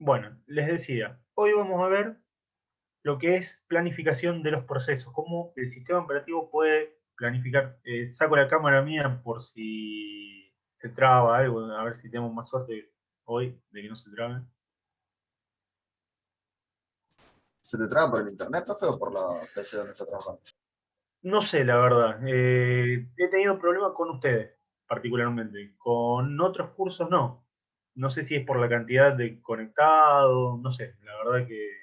Bueno, les decía, hoy vamos a ver lo que es planificación de los procesos, cómo el sistema operativo puede planificar. Saco la cámara mía por si se traba algo, a ver si tenemos más suerte hoy de que no se trabe. ¿Se te traba por el internet, profe, o por la PC donde está trabajando? No sé, la verdad. He tenido problemas con ustedes, particularmente. Con otros cursos no. No sé si es por la cantidad de conectados, no sé, la verdad que...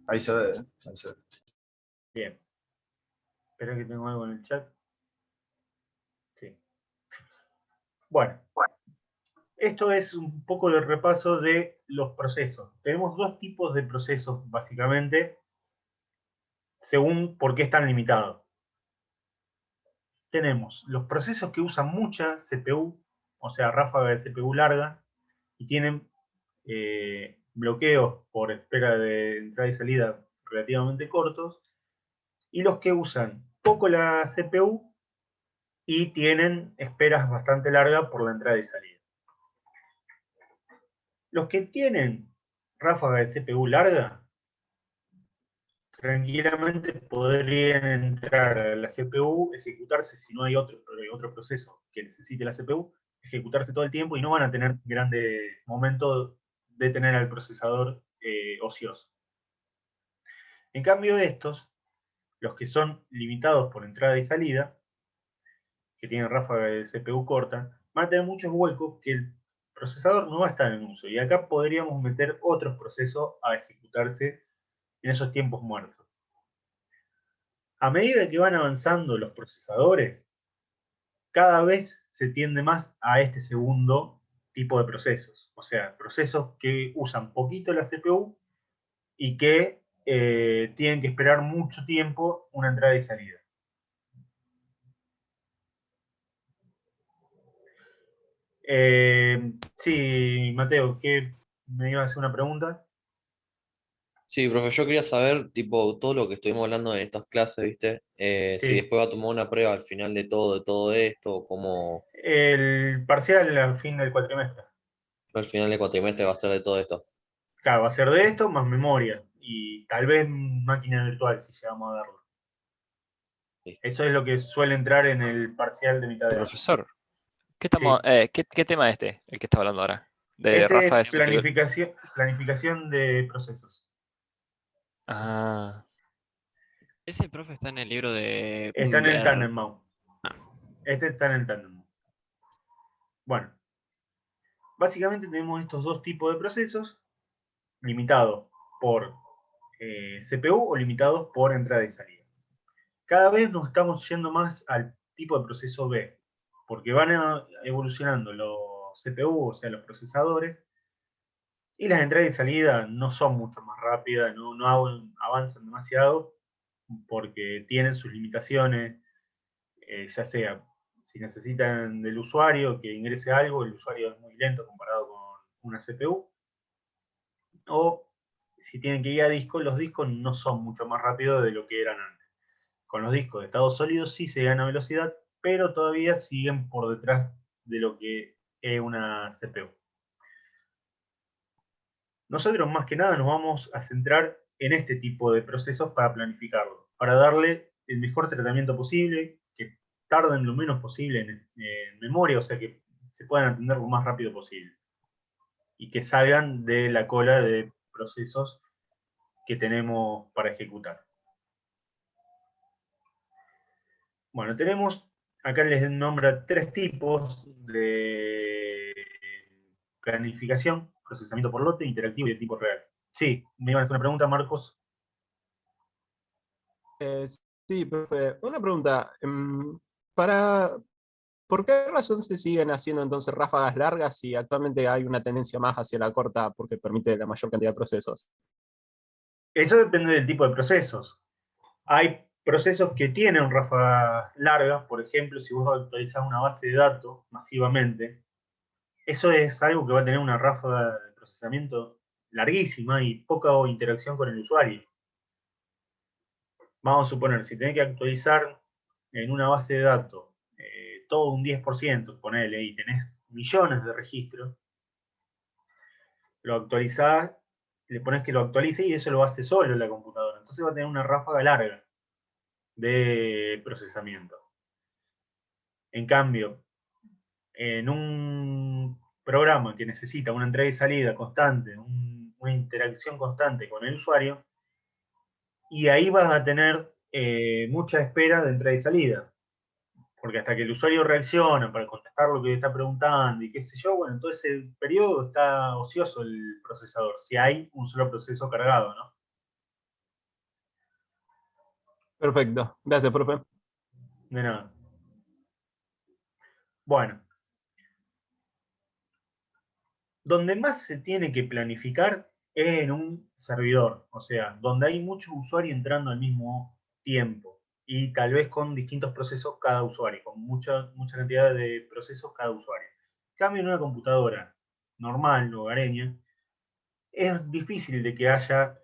Ahí se ve, ¿eh? Ahí se ve. Bien, espera que tengo algo en el chat. Sí. Bueno, esto es un poco de repaso de los procesos. Tenemos dos tipos de procesos, básicamente, según por qué están limitados. Tenemos los procesos que usan mucha CPU, o sea, ráfaga de CPU larga, y tienen bloqueos por espera de entrada y salida relativamente cortos, y los que usan poco la CPU y tienen esperas bastante largas por la entrada y salida. Los que tienen ráfaga de CPU larga tranquilamente podrían entrar a la CPU, ejecutarse si no hay otro proceso que necesite la CPU, ejecutarse todo el tiempo y no van a tener grande momento de tener al procesador ocioso. En cambio, estos, los que son limitados por entrada y salida, que tienen ráfaga de CPU corta, van a tener muchos huecos que el procesador no va a estar en uso. Y acá podríamos meter otros procesos a ejecutarse en esos tiempos muertos. A medida que van avanzando los procesadores, cada vez se tiende más a este segundo tipo de procesos. O sea, procesos que usan poquito la CPU y que tienen que esperar mucho tiempo una entrada y salida. Sí, Mateo, ¿qué me iba a hacer una pregunta? Sí, profe, yo quería saber, tipo, todo lo que estuvimos hablando en estas clases, ¿viste? Si Sí, después va a tomar una prueba al final de todo esto, o cómo el parcial al fin del cuatrimestre. al final del cuatrimestre va a ser de todo esto. Claro, va a ser de esto más memoria y tal vez máquina virtual si llegamos a darlo. Listo. Eso es lo que suele entrar en el parcial de mitad de año. Profesor, Sí, ¿qué tema es este, el que está hablando ahora? De este Rafa es de CPU. planificación de procesos. Ah, Ese profe está en el libro de Está en el Unger. Tannenbaum. Ah, Este está en el Tannenbaum. Bueno, básicamente tenemos estos dos tipos de procesos limitados por CPU o limitados por entrada y salida. Cada vez nos estamos yendo más al tipo de proceso B, porque van evolucionando los CPU, o sea, los procesadores, y las entradas y salidas no son mucho más rápidas, no avanzan demasiado, porque tienen sus limitaciones, ya sea si necesitan del usuario que ingrese algo, el usuario es muy lento comparado con una CPU, o si tienen que ir a disco, los discos no son mucho más rápidos de lo que eran antes. Con los discos de estado sólido sí se gana velocidad, pero todavía siguen por detrás de lo que es una CPU. Nosotros más que nada nos vamos a centrar en este tipo de procesos para planificarlo, para darle el mejor tratamiento posible, que tarden lo menos posible en memoria, o sea que se puedan atender lo más rápido posible y que salgan de la cola de procesos que tenemos para ejecutar. Bueno, tenemos, acá les nombra tres tipos de planificación, procesamiento por lote, interactivo y de tipo real. Sí, me iban a hacer una pregunta, Marcos. Eh, sí, profe. Una pregunta. Para, ¿Por qué razón se siguen haciendo entonces ráfagas largas si actualmente hay una tendencia más hacia la corta porque permite la mayor cantidad de procesos? Eso depende del tipo de procesos. Hay procesos que tienen ráfagas largas, por ejemplo, si vos actualizás una base de datos masivamente, eso es algo que va a tener una ráfaga de procesamiento larguísima y poca interacción con el usuario. Vamos a suponer, si tenés que actualizar en una base de datos todo un 10%, ponele, y tenés millones de registros, lo actualizás, le pones que lo actualice y eso lo hace solo la computadora. Entonces va a tener una ráfaga larga de procesamiento. En cambio, en un programa que necesita una entrada y salida constante, una interacción constante con el usuario, y ahí vas a tener mucha espera de entrada y salida. Porque hasta que el usuario reacciona para contestar lo que está preguntando y qué sé yo, bueno, en todo ese periodo está ocioso el procesador, si hay un solo proceso cargado, ¿no? Perfecto. Gracias, profe. De nada. Bueno, donde más se tiene que planificar es en un servidor, o sea, donde hay muchos usuarios entrando al mismo tiempo y tal vez con distintos procesos cada usuario, con mucha cantidad de procesos cada usuario. En cambio, en una computadora normal, hogareña, es difícil de que haya,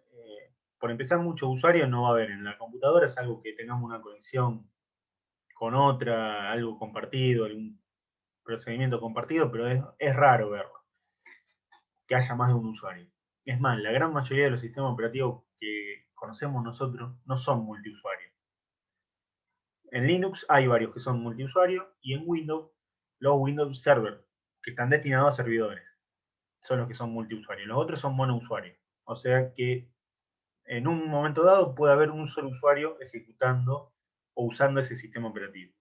por empezar, muchos usuarios no va a haber en la computadora, es algo que tengamos una conexión con otra, algo compartido, algún procedimiento compartido, pero es raro verlo, que haya más de un usuario. Es más, la gran mayoría de los sistemas operativos que conocemos nosotros no son multiusuarios. En Linux hay varios que son multiusuarios y en Windows, los Windows Server, que están destinados a servidores, son los que son multiusuarios. Los otros son monousuarios. O sea que en un momento dado puede haber un solo usuario ejecutando o usando ese sistema operativo.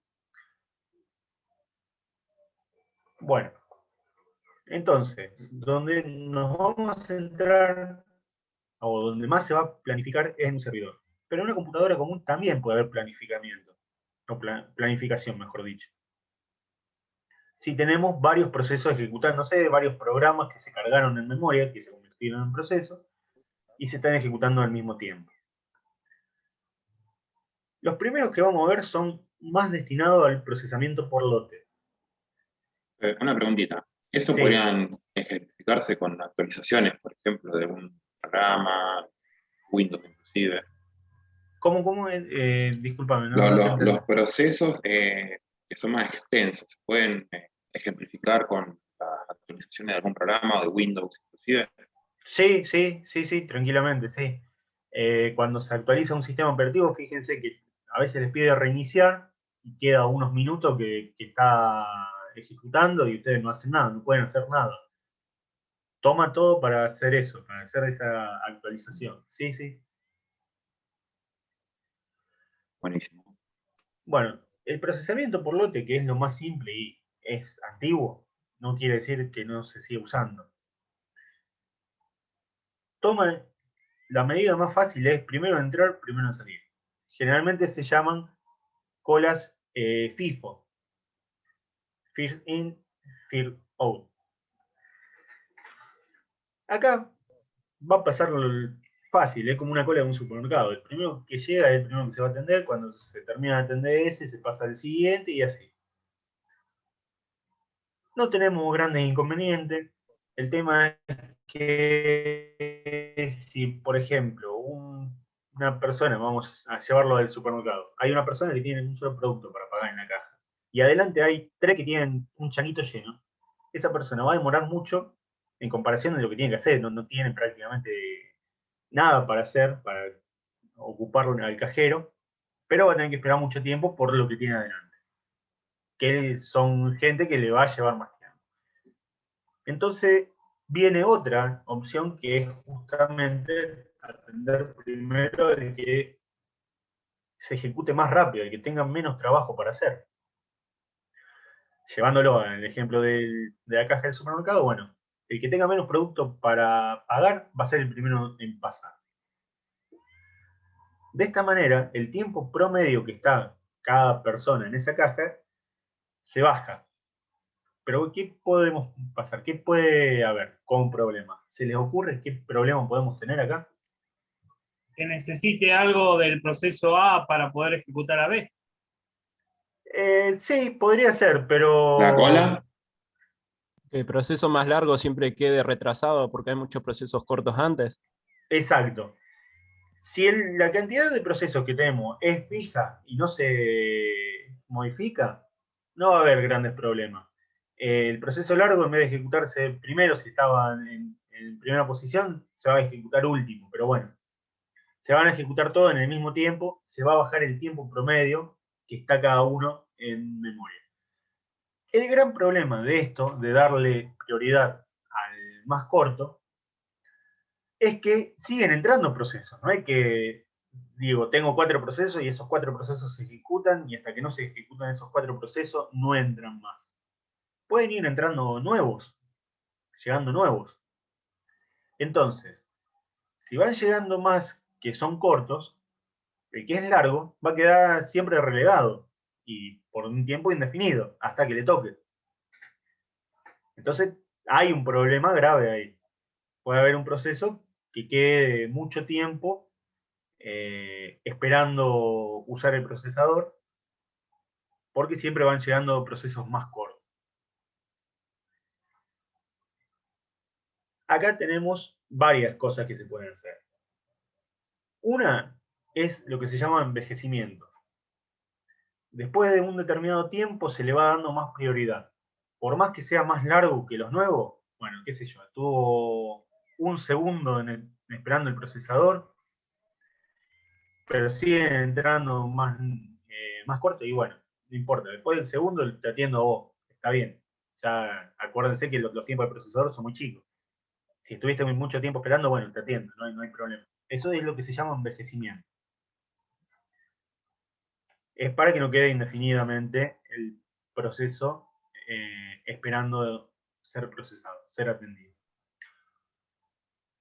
Bueno, entonces, donde nos vamos a centrar, o donde más se va a planificar, es en un servidor. Pero en una computadora común también puede haber planificamiento, o planificación, mejor dicho. Si tenemos varios procesos ejecutándose, varios programas que se cargaron en memoria, que se convirtieron en procesos, y se están ejecutando al mismo tiempo. Los primeros que vamos a ver son más destinados al procesamiento por lote. Una preguntita. ¿Eso Sí. podrían ejemplificarse con actualizaciones, por ejemplo, de un programa, Windows inclusive? ¿Cómo? Discúlpame, no te entendí. Los procesos que son más extensos, ¿se pueden ejemplificar con las actualizaciones de algún programa o de Windows inclusive? Sí, tranquilamente, sí. Cuando se actualiza un sistema operativo, fíjense que a veces les pide reiniciar y queda unos minutos que está ejecutando y ustedes no hacen nada, no pueden hacer nada. Toma todo para hacer eso, para hacer esa actualización. Sí. Buenísimo. Bueno, el procesamiento por lote, que es lo más simple y es antiguo, no quiere decir que no se siga usando. Toma, la medida más fácil es primero entrar, primero salir. Generalmente se llaman colas FIFO. First in, first out. Acá va a pasar fácil, es como una cola de un supermercado. El primero que llega es el primero que se va a atender, cuando se termina de atender ese, se pasa al siguiente y así. No tenemos grandes inconvenientes. El tema es que si, por ejemplo, una persona, vamos a llevarlo del supermercado, hay una persona que tiene un solo producto para pagar en la caja, y adelante hay 3 que tienen un changuito lleno, esa persona va a demorar mucho en comparación de lo que tiene que hacer, no tiene prácticamente nada para hacer, para ocuparlo al cajero, pero va a tener que esperar mucho tiempo por lo que tiene adelante, que son gente que le va a llevar más tiempo. Entonces viene otra opción que es justamente atender primero el que se ejecute más rápido, el que tenga menos trabajo para hacer. Llevándolo al ejemplo de la caja del supermercado, bueno, el que tenga menos producto para pagar va a ser el primero en pasar. De esta manera, el tiempo promedio que está cada persona en esa caja se baja. Pero ¿qué podemos pasar? ¿Qué puede haber con problema? ¿Se les ocurre qué problema podemos tener acá? Que necesite algo del proceso A para poder ejecutar a B. Sí, podría ser, pero... ¿La cola? Que el proceso más largo siempre quede retrasado porque hay muchos procesos cortos antes. Exacto. Si la cantidad de procesos que tenemos es fija y no se modifica, no va a haber grandes problemas. El proceso largo, en vez de ejecutarse primero, si estaba en primera posición, se va a ejecutar último, pero bueno, se van a ejecutar todo en el mismo tiempo, se va a bajar el tiempo promedio que está cada uno en memoria. El gran problema de esto, de darle prioridad al más corto, es que siguen entrando procesos. No hay que, digo, tengo 4 procesos y esos 4 procesos se ejecutan y hasta que no se ejecutan esos 4 procesos no entran más. Pueden ir entrando nuevos, llegando nuevos. Entonces, si van llegando más que son cortos, el que es largo va a quedar siempre relegado y por un tiempo indefinido, hasta que le toque. Entonces, hay un problema grave ahí. Puede haber un proceso que quede mucho tiempo esperando usar el procesador, porque siempre van llegando procesos más cortos. Acá tenemos varias cosas que se pueden hacer. Una es lo que se llama envejecimiento. Después de un determinado tiempo se le va dando más prioridad. Por más que sea más largo que los nuevos, bueno, qué sé yo, estuvo un segundo esperando el procesador, pero siguen entrando más corto y bueno, no importa, después del segundo te atiendo a vos, está bien. Ya acuérdense que los tiempos de procesador son muy chicos. Si estuviste mucho tiempo esperando, bueno, te atiendo, no hay problema. Eso es lo que se llama envejecimiento. Es para que no quede indefinidamente el proceso esperando ser procesado, ser atendido.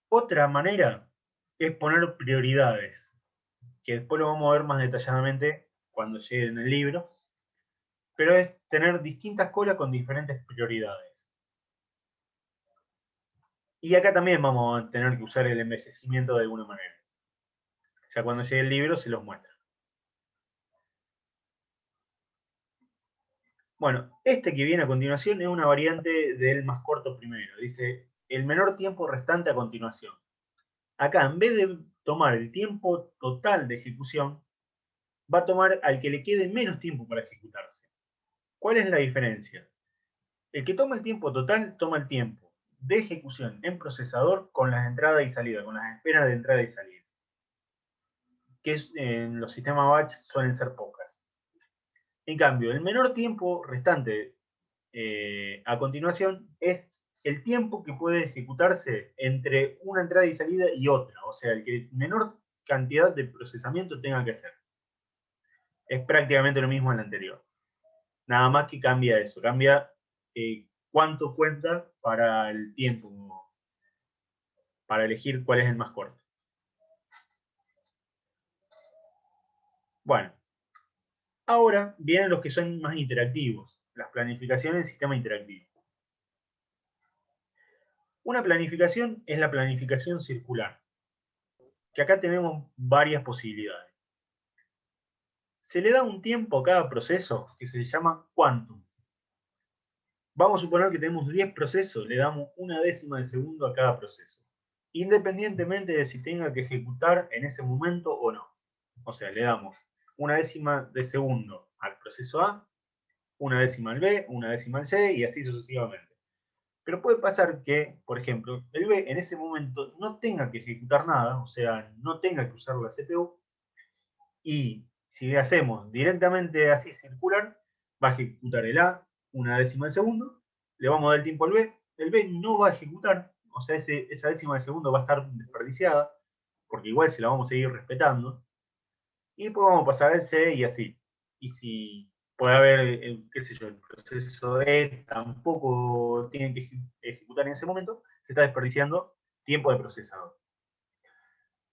Otra manera es poner prioridades, que después lo vamos a ver más detalladamente cuando llegue en el libro, pero es tener distintas colas con diferentes prioridades. Y acá también vamos a tener que usar el envejecimiento de alguna manera. Ya cuando llegue el libro se los muestra. Bueno, este que viene a continuación es una variante del más corto primero. Dice, el menor tiempo restante a continuación. Acá, en vez de tomar el tiempo total de ejecución, va a tomar al que le quede menos tiempo para ejecutarse. ¿Cuál es la diferencia? El que toma el tiempo total, toma el tiempo de ejecución en procesador con las entradas y salidas, con las esperas de entrada y salida. Que en los sistemas batch suelen ser pocas. En cambio, el menor tiempo restante a continuación es el tiempo que puede ejecutarse entre una entrada y salida y otra, o sea, el que menor cantidad de procesamiento tenga que hacer. Es prácticamente lo mismo en el anterior. Nada más que cambia eso, cambia cuánto cuenta para el tiempo, para elegir cuál es el más corto. Bueno, ahora vienen los que son más interactivos, las planificaciones del sistema interactivo. Una planificación es la planificación circular, que acá tenemos varias posibilidades. Se le da un tiempo a cada proceso que se llama quantum. Vamos a suponer que tenemos 10 procesos, le damos 1/10 de segundo a cada proceso, independientemente de si tenga que ejecutar en ese momento o no. O sea, le damos 1/10 de segundo al proceso A, 1/10 al B, 1/10 al C y así sucesivamente. Pero puede pasar que, por ejemplo, el B en ese momento no tenga que ejecutar nada, o sea, no tenga que usar la CPU, y si hacemos directamente así circular, va a ejecutar el A 1/10 de segundo, le vamos a dar el tiempo al B, el B no va a ejecutar, o sea, esa décima de segundo va a estar desperdiciada, porque igual se la vamos a seguir respetando, y después vamos a pasar al C y así. Y si puede haber, qué sé yo, el proceso E tampoco tiene que ejecutar en ese momento, se está desperdiciando tiempo de procesador.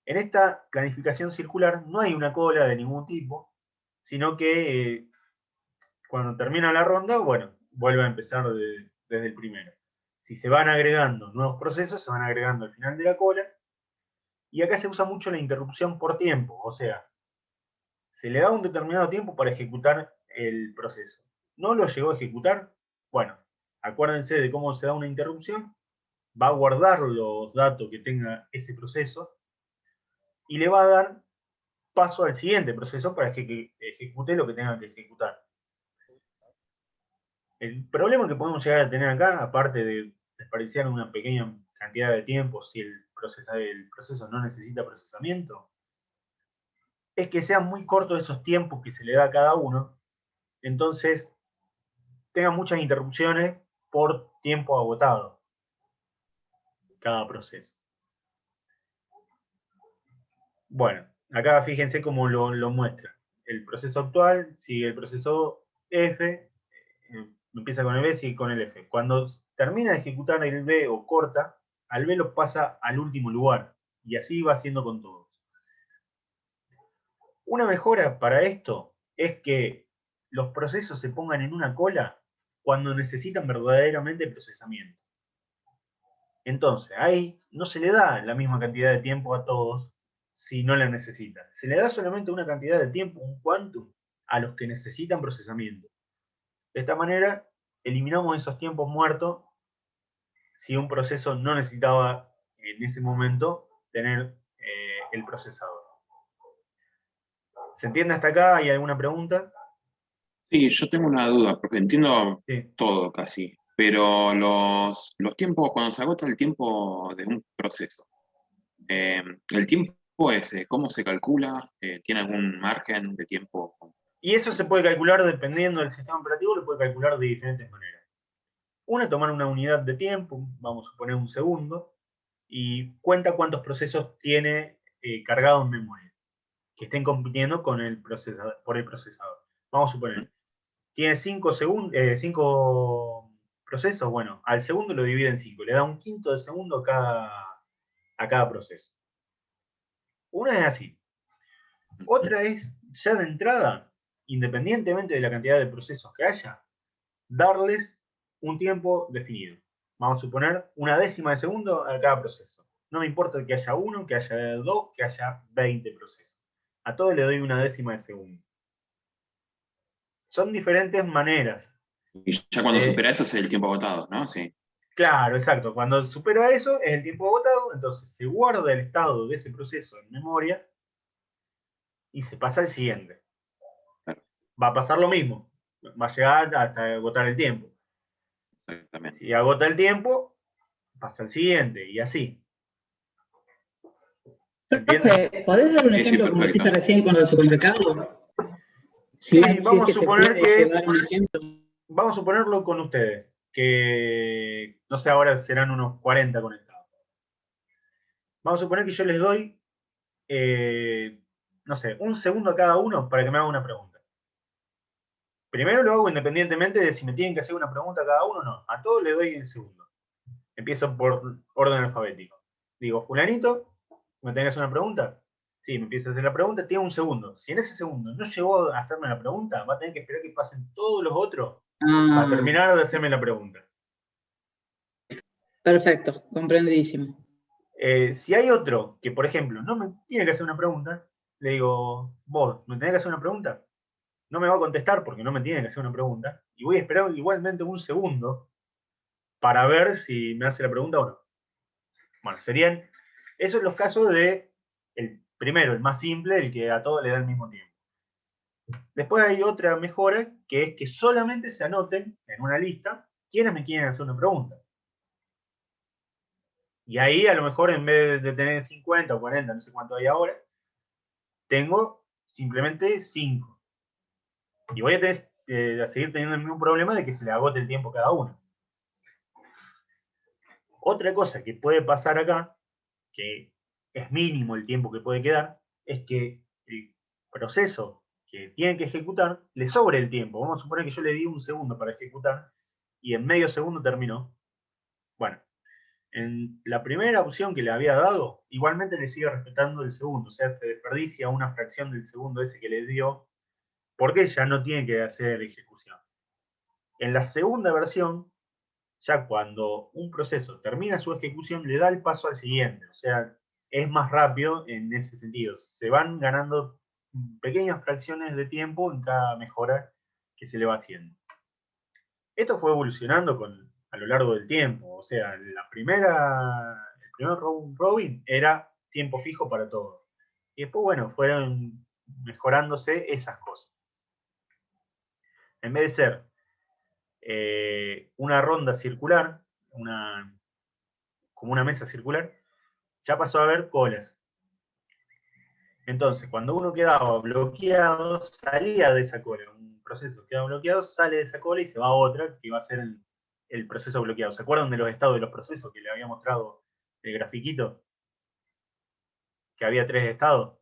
En esta planificación circular no hay una cola de ningún tipo, sino que cuando termina la ronda, bueno, vuelve a empezar desde el primero. Si se van agregando nuevos procesos, se van agregando al final de la cola, y acá se usa mucho la interrupción por tiempo, o sea, se le da un determinado tiempo para ejecutar el proceso. ¿No lo llegó a ejecutar? Bueno, acuérdense de cómo se da una interrupción, va a guardar los datos que tenga ese proceso, y le va a dar paso al siguiente proceso para que ejecute lo que tenga que ejecutar. El problema que podemos llegar a tener acá, aparte de desperdiciar una pequeña cantidad de tiempo si el proceso no necesita procesamiento, es que sean muy cortos esos tiempos que se le da a cada uno, entonces tenga muchas interrupciones por tiempo agotado cada proceso. Bueno, acá fíjense cómo lo muestra. El proceso actual sigue el proceso F, empieza con el B, sigue con el F. Cuando termina de ejecutar el B o corta, al B lo pasa al último lugar. Y así va haciendo con todos. Una mejora para esto es que los procesos se pongan en una cola cuando necesitan verdaderamente procesamiento. Entonces, ahí no se le da la misma cantidad de tiempo a todos si no la necesitan. Se le da solamente una cantidad de tiempo, un quantum, a los que necesitan procesamiento. De esta manera, eliminamos esos tiempos muertos si un proceso no necesitaba en ese momento tener el procesador. ¿Se entiende hasta acá? ¿Hay alguna pregunta? Sí, yo tengo una duda, porque entiendo Sí. todo casi, pero los tiempos, cuando se agota el tiempo de un proceso, el tiempo ese, ¿cómo se calcula? ¿Tiene algún margen de tiempo? Y eso se puede calcular dependiendo del sistema operativo, lo puede calcular de diferentes maneras. Una, tomar una unidad de tiempo, vamos a poner un segundo, y cuenta cuántos procesos tiene cargado en memoria, que estén compitiendo con el procesador, por el procesador. Vamos a suponer, tiene 5 procesos, bueno, al segundo lo divide en 5, le da un quinto de segundo a cada proceso. Una es así. Otra es, ya de entrada, independientemente de la cantidad de procesos que haya, darles un tiempo definido. Vamos a suponer una décima de segundo a cada proceso. No me importa que haya uno, que haya dos, que haya 20 procesos. A todos le doy una décima de segundo. Son diferentes maneras. Y ya cuando supera eso es el tiempo agotado, ¿no? Sí. Claro, exacto. Cuando supera eso es el tiempo agotado, entonces se guarda el estado de ese proceso en memoria y se pasa al siguiente. Claro. Va a pasar lo mismo. Va a llegar hasta agotar el tiempo. Exactamente. Si agota el tiempo, pasa al siguiente y así. ¿Se entiende? Profe, ¿podés dar un Sí, sí, ejemplo como perfecto. hiciste recién con el supermercado? Sí, Si es vamos que a se suponer puede que llevar un ejemplo. vamos a suponerlo con ustedes, que no sé, ahora serán unos 40 conectados. Vamos a suponer que yo les doy, no sé, un segundo a cada uno para que me haga una pregunta. Primero lo hago independientemente de si me tienen que hacer una pregunta a cada uno o no. A todos les doy el segundo. Empiezo por orden alfabético. Digo, fulanito, ¿me tenés que hacer una pregunta? Sí, me empieza a hacer la pregunta, tiene un segundo. Si en ese segundo no llegó a hacerme la pregunta, va a tener que esperar que pasen todos los otros para Ah, terminar de hacerme la pregunta. perfecto, comprendidísimo. Si hay otro que, por ejemplo, no me tiene que hacer una pregunta, le digo, vos, ¿me tenés que hacer una pregunta? No me va a contestar porque no me tiene que hacer una pregunta. Y voy a esperar igualmente un segundo para ver si me hace la pregunta o no. Bueno, serían esos los casos de el primero, el más simple, el que a todos le da el mismo tiempo. Después hay otra mejora, que es que solamente se anoten en una lista quienes me quieren hacer una pregunta. Y ahí a lo mejor en vez de tener 50 o 40, no sé cuánto hay ahora, tengo simplemente 5. Y voy a seguir teniendo el mismo problema de que se le agote el tiempo a cada uno. Otra cosa que puede pasar acá, que es mínimo el tiempo que puede quedar, es que el proceso que tiene que ejecutar le sobre el tiempo. Vamos a suponer que yo le di un segundo para ejecutar y en medio segundo terminó. Bueno, en la primera opción que le había dado, igualmente le sigue respetando el segundo, o sea, se desperdicia una fracción del segundo ese que le dio, porque ya no tiene que hacer ejecución. En la segunda versión, ya cuando un proceso termina su ejecución, le da el paso al siguiente, o sea, es más rápido en ese sentido. Se van ganando pequeñas fracciones de tiempo en cada mejora que se le va haciendo. Esto fue evolucionando a lo largo del tiempo, o sea, el primer round robin era tiempo fijo para todo. Y después, bueno, fueron mejorándose esas cosas. En vez de ser una ronda circular, como una mesa circular, ya pasó a haber colas. Entonces, cuando uno quedaba bloqueado, salía de esa cola. Un proceso queda bloqueado, sale de esa cola y se va a otra, que va a ser el proceso bloqueado. ¿Se acuerdan de los estados de los procesos que le había mostrado el grafiquito? Que había 3 estados.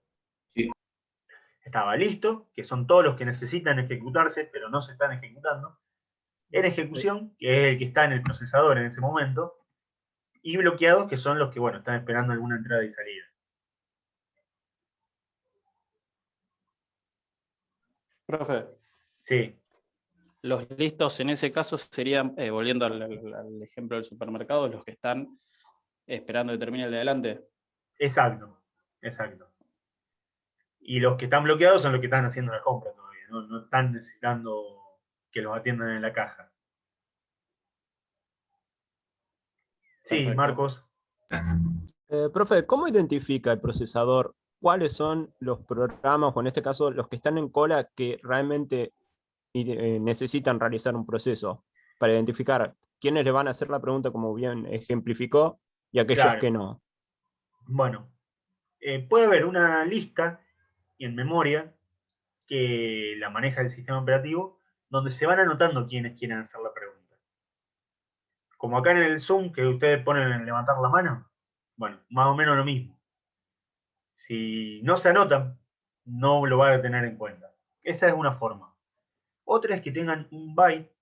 Sí. Estaba listo, que son todos los que necesitan ejecutarse, pero no se están ejecutando. En ejecución, que es el que está en el procesador en ese momento. Y bloqueados, que son los que, bueno, están esperando alguna entrada y salida. Profe, Sí, los listos en ese caso serían, volviendo al ejemplo del supermercado, los que están esperando que termine el de adelante. exacto, exacto. Y los que están bloqueados son los que están haciendo la compra todavía, no están necesitando que los atiendan en la caja. Sí, Perfecto. Marcos. Profe, ¿cómo identifica el procesador cuáles son los programas, o en este caso los que están en cola, que realmente necesitan realizar un proceso? Para identificar quiénes le van a hacer la pregunta, como bien ejemplificó, y aquellos Claro. que no. Bueno, puede haber una lista en memoria que la maneja el sistema operativo, donde se van anotando quienes quieren hacer la pregunta. Como acá en el Zoom, que ustedes ponen en levantar la mano, bueno, más o menos lo mismo. Si no se anotan, no lo va a tener en cuenta. Esa es una forma. Otra es que tengan un byte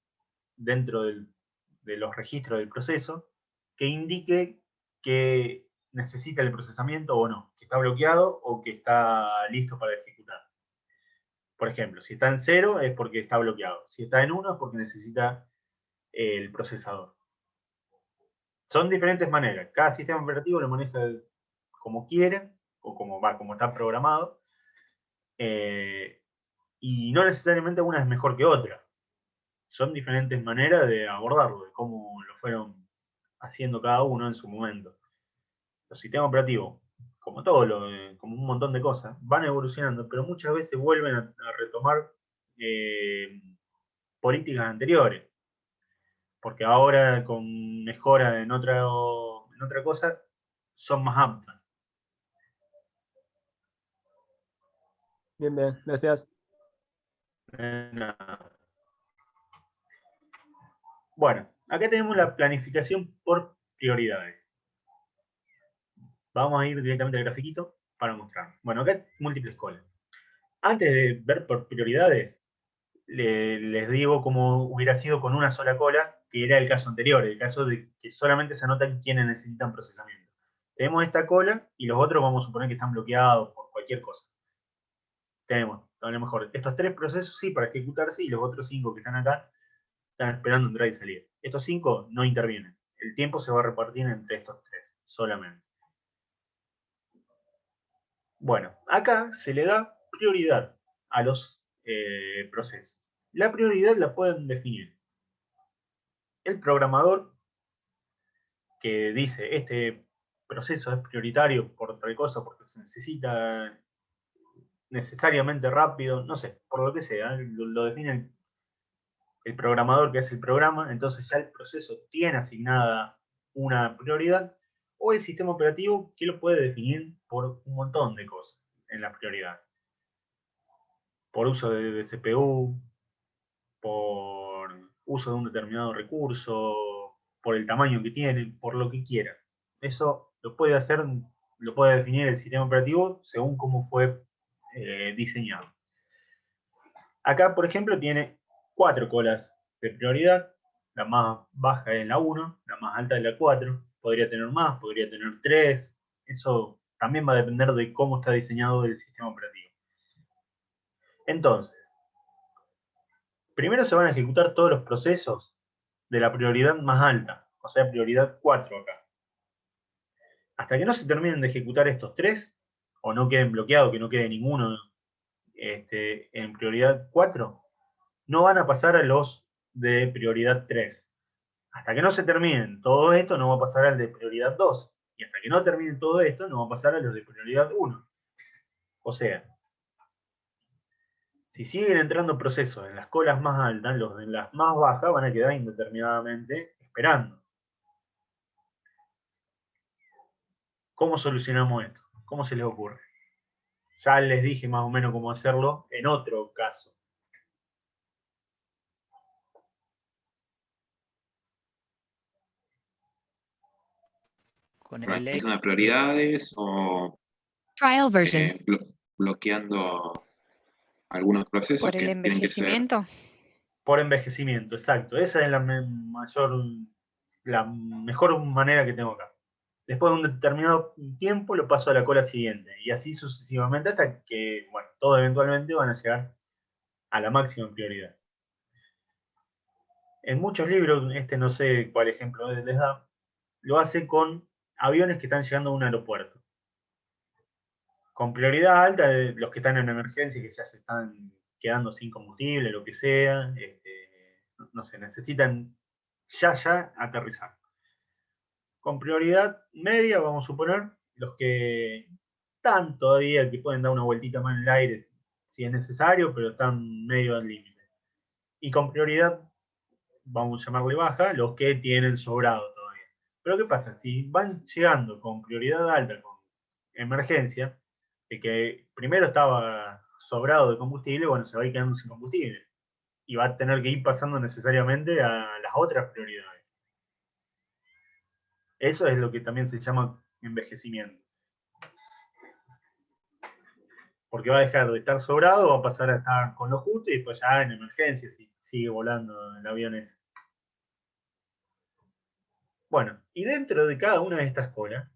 dentro de los registros del proceso que indique que necesita el procesamiento o no, que está bloqueado o que está listo para ejecutar. Por ejemplo, si está en 0 es porque está bloqueado. Si está en 1 es porque necesita el procesador. Son diferentes maneras. Cada sistema operativo lo maneja como quiere o como está programado. Y no necesariamente una es mejor que otra. Son diferentes maneras de abordarlo, de cómo lo fueron haciendo cada uno en su momento. Los sistemas operativos, como todo, como un montón de cosas, van evolucionando, pero muchas veces vuelven a retomar políticas anteriores. Porque ahora, con mejora en otra cosa, son más aptas. Bien, bien, gracias. Bueno, acá tenemos la planificación por prioridades. Vamos a ir directamente al grafiquito para mostrar. Bueno, acá hay múltiples colas. Antes de ver por prioridades, les digo cómo hubiera sido con una sola cola, que era el caso anterior, el caso de que solamente se anotan quienes necesitan procesamiento. Tenemos esta cola y los otros vamos a suponer que están bloqueados por cualquier cosa. Tenemos, a lo mejor, estos 3 procesos sí para ejecutarse y los otros 5 que están acá están esperando entrar y salir. Estos 5 no intervienen. El tiempo se va a repartir entre estos 3 solamente. Bueno, acá se le da prioridad a los procesos. La prioridad la pueden definir el programador, que dice este proceso es prioritario por tal cosa, porque se necesita necesariamente rápido, no sé, por lo que sea, lo define el programador que hace el programa, entonces ya el proceso tiene asignada una prioridad, o el sistema operativo que lo puede definir por un montón de cosas en la prioridad. Por uso de CPU, por uso de un determinado recurso, por el tamaño que tiene, por lo que quiera. Eso lo puede hacer, lo puede definir el sistema operativo según cómo fue diseñado. Acá, por ejemplo, tiene 4 colas de prioridad. La más baja es la 1, la más alta es la 4. Podría tener más, podría tener 3. Eso también va a depender de cómo está diseñado el sistema operativo. Entonces, primero se van a ejecutar todos los procesos de la prioridad más alta, o sea, prioridad 4 acá. Hasta que no se terminen de ejecutar estos 3, o no queden bloqueados, que no quede ninguno en prioridad 4, no van a pasar a los de prioridad 3. Hasta que no se terminen todo esto, no va a pasar al de prioridad 2. Y hasta que no terminen todo esto, no va a pasar a los de prioridad 1. O sea, Si siguen entrando procesos en las colas más altas, los de las más bajas van a quedar indeterminadamente esperando. ¿Cómo solucionamos esto? ¿Cómo se les ocurre? Ya les dije más o menos cómo hacerlo en otro caso. Con el Organizando las prioridades o Trial version. bloqueando algunos procesos ¿Por el que tienen que ser. envejecimiento? Por envejecimiento, exacto. Esa es la mejor manera que tengo acá. Después de un determinado tiempo lo paso a la cola siguiente. Y así sucesivamente hasta que, bueno, todos eventualmente van a llegar a la máxima prioridad. En muchos libros, no sé cuál ejemplo les da, lo hace con aviones que están llegando a un aeropuerto. Con prioridad alta, los que están en emergencia, que ya se están quedando sin combustible, lo que sea, no sé, necesitan ya aterrizar. Con prioridad media, vamos a suponer, los que están todavía, que pueden dar una vueltita más en el aire si es necesario, pero están medio al límite. Y con prioridad, vamos a llamarle baja, los que tienen sobrado todavía. Pero ¿qué pasa? Si van llegando con prioridad alta, con emergencia, de que primero estaba sobrado de combustible, bueno, se va a ir quedando sin combustible. Y va a tener que ir pasando necesariamente a las otras prioridades. Eso es lo que también se llama envejecimiento. Porque va a dejar de estar sobrado, va a pasar a estar con lo justo y después ya en emergencia, si sigue volando el avión ese. Bueno, y dentro de cada una de estas colas,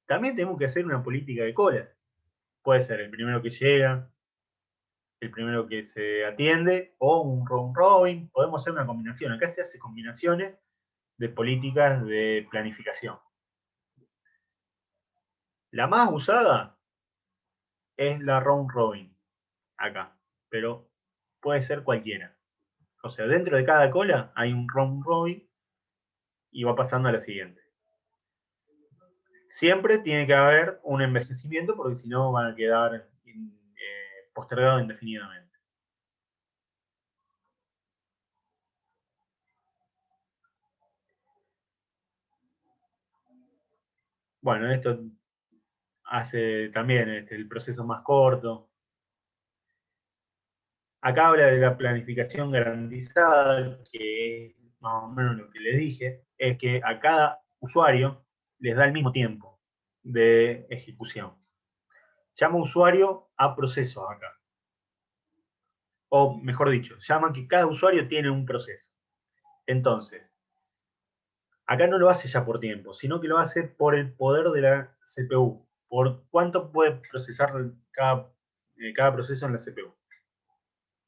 también tenemos que hacer una política de colas. Puede ser el primero que llega, el primero que se atiende, o un round robin. Podemos hacer una combinación. Acá se hace combinaciones de políticas de planificación. La más usada es la round robin, acá, pero puede ser cualquiera. O sea, dentro de cada cola hay un round robin y va pasando a la siguiente. Siempre tiene que haber un envejecimiento porque si no van a quedar postergados indefinidamente. Bueno, esto hace también el proceso más corto. Acá habla de la planificación garantizada, que es más o menos lo que les dije, es que a cada usuario les da el mismo tiempo de ejecución. Llama usuario a procesos acá. O mejor dicho, llama que cada usuario tiene un proceso. Entonces, acá no lo hace ya por tiempo, sino que lo hace por el poder de la CPU, por cuánto puede procesar cada proceso en la CPU.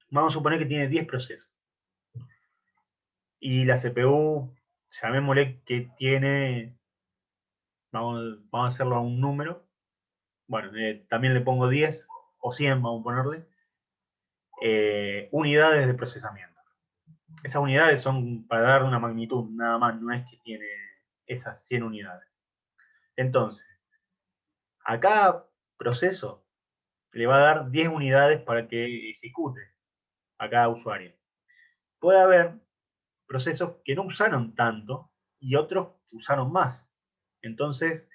Vamos a suponer que tiene 10 procesos. Y la CPU, llamémosle que tiene, vamos a hacerlo a un número, bueno, también le pongo 10 o 100, vamos a ponerle, unidades de procesamiento. Esas unidades son para dar una magnitud, nada más, no es que tiene esas 100 unidades. Entonces, a cada proceso le va a dar 10 unidades para que ejecute a cada usuario. Puede haber procesos que no usaron tanto y otros que usaron más. Entonces,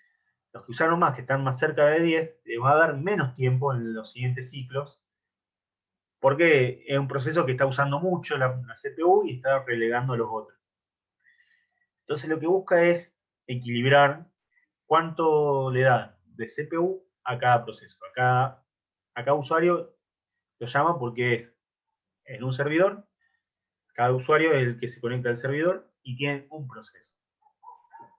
los que usaron más, que están más cerca de 10, les va a dar menos tiempo en los siguientes ciclos, porque es un proceso que está usando mucho la CPU y está relegando a los otros. Entonces, lo que busca es equilibrar cuánto le da de CPU a cada proceso. A cada usuario lo llama porque es en un servidor, cada usuario es el que se conecta al servidor y tiene un proceso.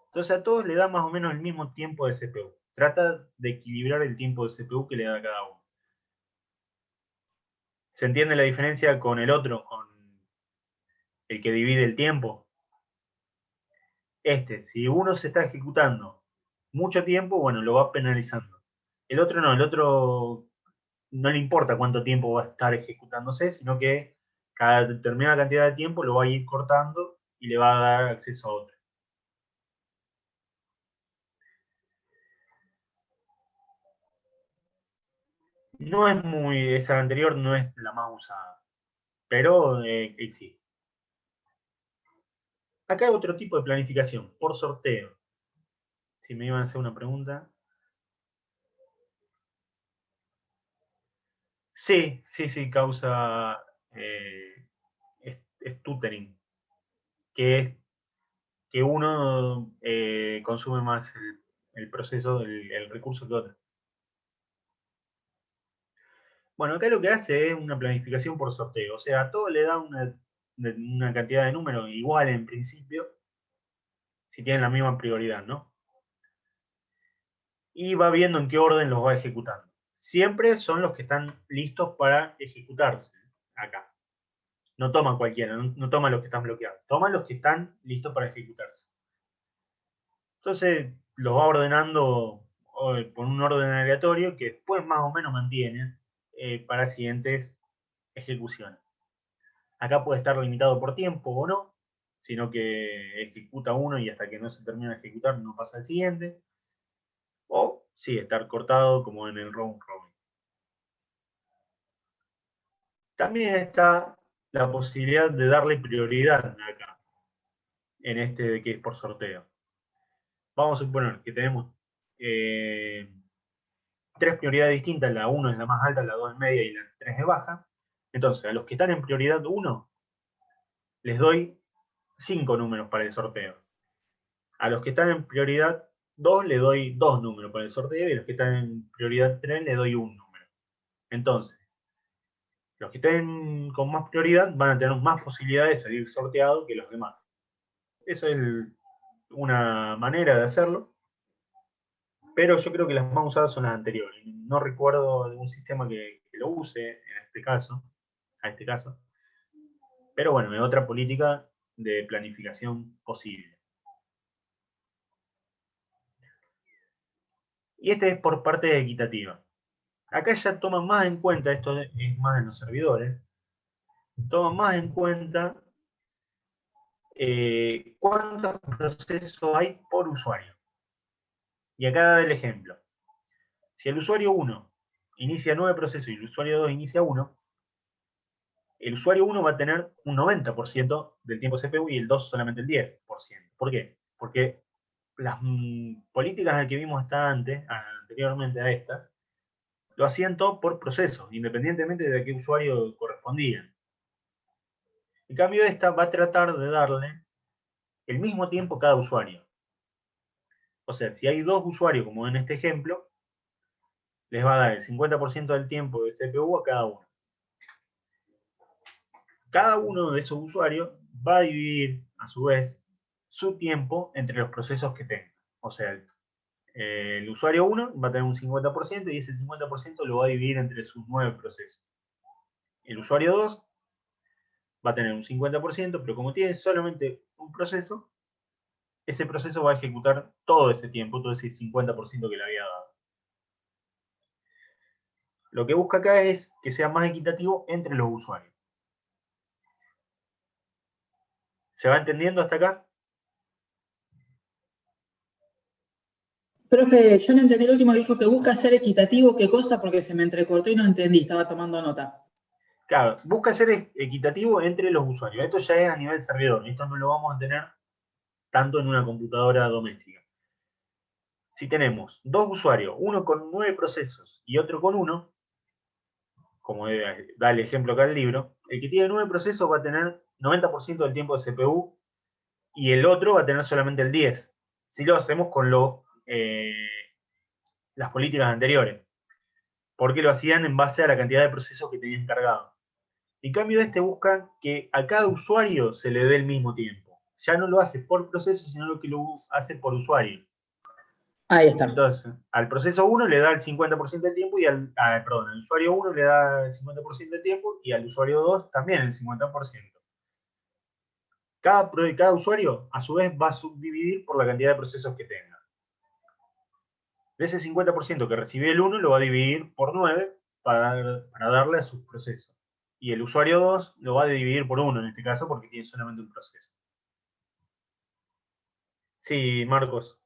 Entonces a todos le da más o menos el mismo tiempo de CPU. Trata de equilibrar el tiempo de CPU que le da a cada uno. ¿Se entiende la diferencia con el otro, con el que divide el tiempo? Si uno se está ejecutando mucho tiempo, bueno, lo va penalizando. El otro no, el otro no le importa cuánto tiempo va a estar ejecutándose, sino que cada determinada cantidad de tiempo lo va a ir cortando y le va a dar acceso a otro. No es muy, esa anterior no es la más usada, pero existe. Acá hay otro tipo de planificación, por sorteo. Si me iban a hacer una pregunta. Sí, sí, sí, causa stuttering, que es que uno consume más el proceso, el recurso que otro. Bueno, acá lo que hace es una planificación por sorteo, o sea, a todo le da una cantidad de números igual en principio, si tienen la misma prioridad, ¿no? Y va viendo en qué orden los va ejecutando. Siempre son los que están listos para ejecutarse acá. No toma cualquiera, no toma los que están bloqueados, toma los que están listos para ejecutarse. Entonces los va ordenando por un orden aleatorio que después más o menos mantiene para siguientes ejecuciones. Acá puede estar limitado por tiempo o no, sino que ejecuta uno y hasta que no se termina de ejecutar no pasa al siguiente. O sí, estar cortado como en el round robin. También está la posibilidad de darle prioridad acá, en este de que es por sorteo. Vamos a suponer que tenemos tres prioridades distintas, la 1 es la más alta, la 2 es media y la 3 es baja. Entonces, a los que están en prioridad 1, les doy 5 números para el sorteo. A los que están en prioridad 2, le doy 2 números para el sorteo, y a los que están en prioridad 3, le doy un número. Entonces, los que estén con más prioridad van a tener más posibilidades de salir sorteados que los demás. Esa es una manera de hacerlo, pero yo creo que las más usadas son las anteriores. No recuerdo de un sistema que lo use en este caso, a este caso. Pero bueno, es otra política de planificación posible. Y este es por parte equitativa. Acá ya toman más en cuenta, esto es más en los servidores, toman más en cuenta cuántos procesos hay por usuario. Y acá da el ejemplo. Si el usuario 1 inicia 9 procesos y el usuario 2 inicia 1, el usuario 1 va a tener un 90% del tiempo CPU y el 2 solamente el 10%. ¿Por qué? Porque las políticas que vimos anteriormente a esta, lo hacían todo por procesos, independientemente de a qué usuario correspondían. En cambio, esta va a tratar de darle el mismo tiempo a cada usuario. O sea, si hay dos usuarios, como en este ejemplo, les va a dar el 50% del tiempo de CPU a cada uno. Cada uno de esos usuarios va a dividir, a su vez, su tiempo entre los procesos que tenga. O sea, el usuario 1 va a tener un 50% y ese 50% lo va a dividir entre sus 9 procesos. El usuario 2 va a tener un 50%, pero como tiene solamente un proceso, ese proceso va a ejecutar todo ese tiempo, todo ese 50% que le había dado. Lo que busca acá es que sea más equitativo entre los usuarios. ¿Se va entendiendo hasta acá? Profe, yo no entendí el último, dijo que busca ser equitativo, ¿qué cosa? Porque se me entrecortó y no entendí, estaba tomando nota. Claro, busca ser equitativo entre los usuarios. Esto ya es a nivel servidor. Esto no lo vamos a tener tanto en una computadora doméstica. Si tenemos dos usuarios, uno con 9 procesos y otro con 1, como da el ejemplo acá el libro, el que tiene 9 procesos va a tener 90% del tiempo de CPU y el otro va a tener solamente el 10%. Si lo hacemos con las políticas anteriores, porque lo hacían en base a la cantidad de procesos que tenían cargados. En cambio, este busca que a cada usuario se le dé el mismo tiempo. Ya no lo hace por proceso, sino que lo hace por usuario. Ahí está. Entonces, al proceso 1 le da el 50% del tiempo y al usuario 1 le da el 50% del tiempo y al usuario 2 también el 50%. Cada usuario, a su vez, va a subdividir por la cantidad de procesos que tenga. De ese 50% que recibió el 1, lo va a dividir por 9 para darle a sus procesos. Y el usuario 2 lo va a dividir por 1 en este caso porque tiene solamente un proceso. Sí, Marcos.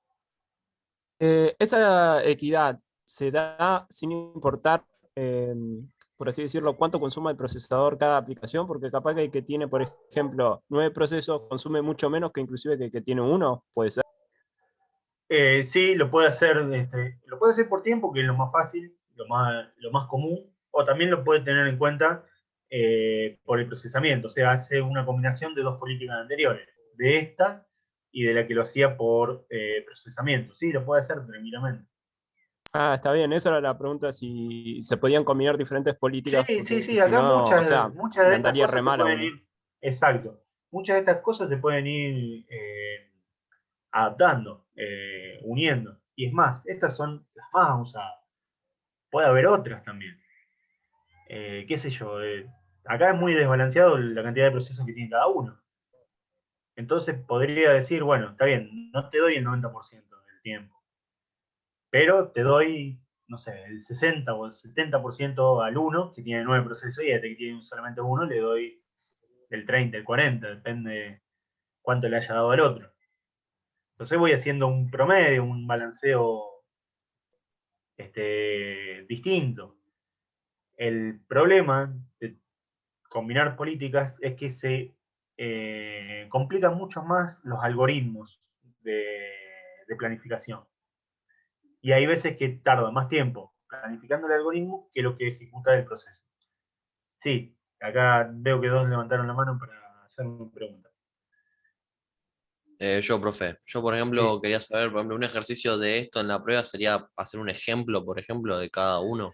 Esa equidad se da sin importar por así decirlo, cuánto consume el procesador cada aplicación, porque capaz que el que tiene, por ejemplo, 9 procesos consume mucho menos que inclusive que el que tiene uno, puede ser. Sí, lo puede hacer por tiempo, que es lo más fácil, lo más común, o también lo puede tener en cuenta por el procesamiento, o sea, hace una combinación de dos políticas anteriores, de esta y de la que lo hacía por procesamiento. Sí, lo puede hacer tranquilamente. Ah, está bien, esa era la pregunta, si se podían combinar diferentes políticas, Sí, sí, porque sí, si acá no, o sea, muchas le de estas andaría cosas re se mal a pueden uno. ir, exacto, muchas de estas cosas se pueden ir adaptando, uniendo. Y es más, estas son las más usadas. Puede haber otras también. Qué sé yo, acá es muy desbalanceado la cantidad de procesos que tiene cada uno. Entonces podría decir, bueno, está bien, no te doy el 90% del tiempo, pero te doy, no sé, el 60 o el 70% al uno, que tiene 9 procesos, y a este que tiene solamente uno le doy el 30, el 40, depende de cuánto le haya dado al otro. Entonces voy haciendo un promedio, un balanceo distinto. El problema de combinar políticas es que se complican mucho más los algoritmos de planificación. Y hay veces que tarda más tiempo planificando el algoritmo que lo que ejecuta el proceso. Sí, acá veo que dos levantaron la mano para hacerme una pregunta. Yo, profe, yo por ejemplo Sí. quería saber, por ejemplo, un ejercicio de esto en la prueba sería hacer un ejemplo, por ejemplo, de cada uno.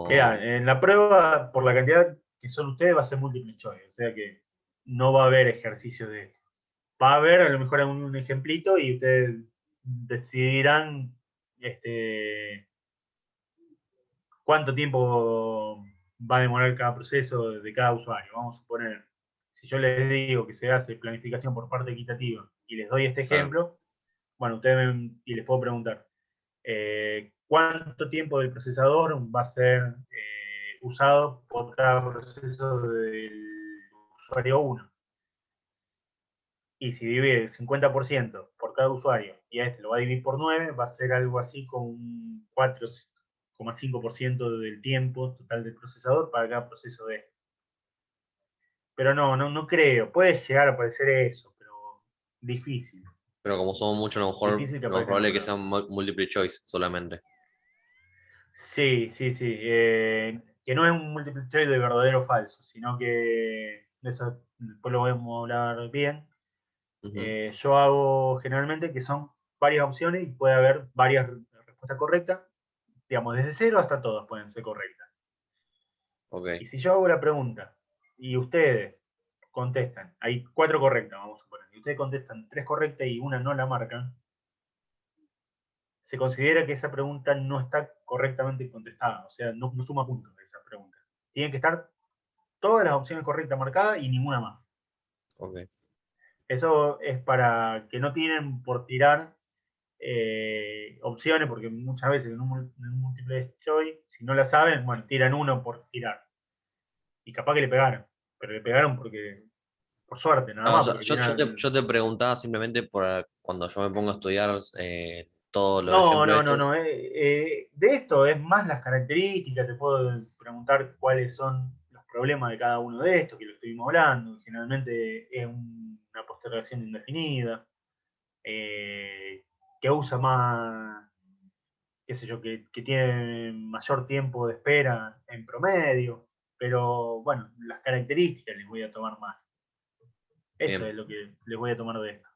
Mirá, O... en la prueba, por la cantidad que son ustedes, va a ser múltiple choice, o sea que no va a haber ejercicio de esto. Va a haber a lo mejor un ejemplito y ustedes decidirán cuánto tiempo va a demorar cada proceso de cada usuario. Vamos a suponer, si yo les digo que se hace planificación por parte equitativa y les doy este Claro. ejemplo, bueno, y les puedo preguntar, ¿cuánto tiempo del procesador va a ser usado por cada proceso del usuario 1? Y si divide el 50% por cada usuario y a este lo va a dividir por 9, va a ser algo así como un 4,5% del tiempo total del procesador para cada proceso de este. Pero no creo. Puede llegar a parecer eso, pero difícil. Pero como somos muchos, a lo mejor Difícil que lo más aparezca en la probable es que prueba. sea multiple choice solamente. Sí, sí, sí. Que no es un multiple choice de verdadero o falso, sino que eso después lo podemos hablar bien. Ujú. Yo hago generalmente que son varias opciones y puede haber varias respuestas correctas. Digamos, desde cero hasta todas pueden ser correctas. Ok. Y si yo hago la pregunta y ustedes contestan, hay 4 correctas, vamos a suponer, y ustedes contestan 3 correctas y una no la marcan, se considera que esa pregunta no está correctamente contestada, o sea, no suma puntos de esa pregunta. Tienen que estar todas las opciones correctas marcadas y ninguna más. Ok. Eso es para que no tienen por tirar opciones, porque muchas veces en un múltiple choice, si no la saben, bueno, tiran uno por tirar. Y capaz que le pegaron, pero le pegaron porque, por suerte, nada Ah, o más, sea, porque yo te preguntaba simplemente por cuando yo me pongo a estudiar todos los No, ejemplos no, no, estos. no. De esto es más las características, te puedo preguntar cuáles son los problemas de cada uno de estos, que lo estuvimos hablando. Generalmente es una postergación indefinida, que usa más, qué sé yo, que tiene mayor tiempo de espera en promedio, pero bueno, las características les voy a tomar más. Eso Bien. es lo que les voy a tomar de esto.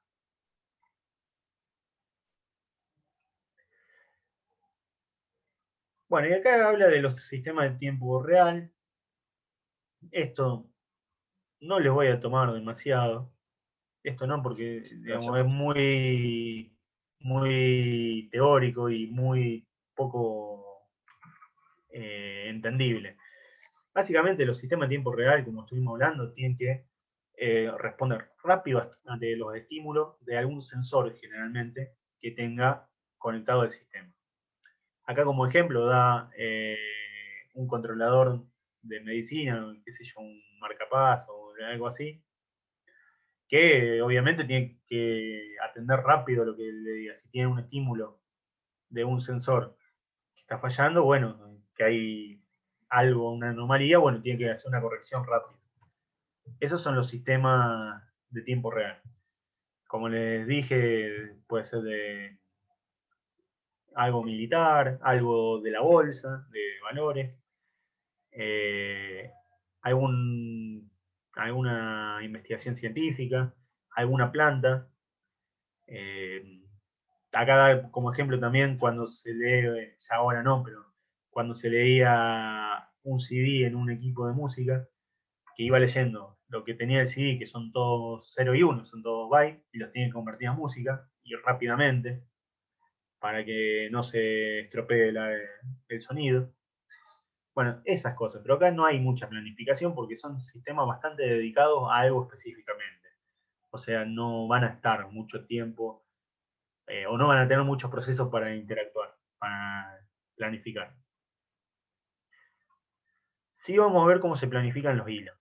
Bueno, y acá habla de los sistemas de tiempo real. Esto no les voy a tomar demasiado. Esto no, porque Gracias, digamos, es profe. muy teórico y muy poco entendible. Básicamente los sistemas de tiempo real, como estuvimos hablando, tienen que responder rápido ante los estímulos de algún sensor generalmente que tenga conectado el sistema. Acá como ejemplo da un controlador de medicina, qué sé yo, un marcapaso o algo así, que obviamente tiene que atender rápido lo que le diga. Si tiene un estímulo de un sensor que está fallando, bueno, que hay algo, una anomalía, bueno, tiene que hacer una corrección rápida. Esos son los sistemas de tiempo real. Como les dije, puede ser de algo militar, algo de la bolsa, de valores, eh, algún, alguna investigación científica, alguna planta. Acá como ejemplo también cuando se lee, ya ahora no, pero cuando se leía un CD en un equipo de música, que iba leyendo lo que tenía el CD, que son todos 0 y 1, son todos bytes, y los tiene que convertir a música, y rápidamente, para que no se estropee el sonido. Bueno, esas cosas, pero acá no hay mucha planificación porque son sistemas bastante dedicados a algo específicamente. O sea, no van a estar mucho tiempo o no van a tener muchos procesos para interactuar, para planificar. Sí, vamos a ver cómo se planifican los hilos.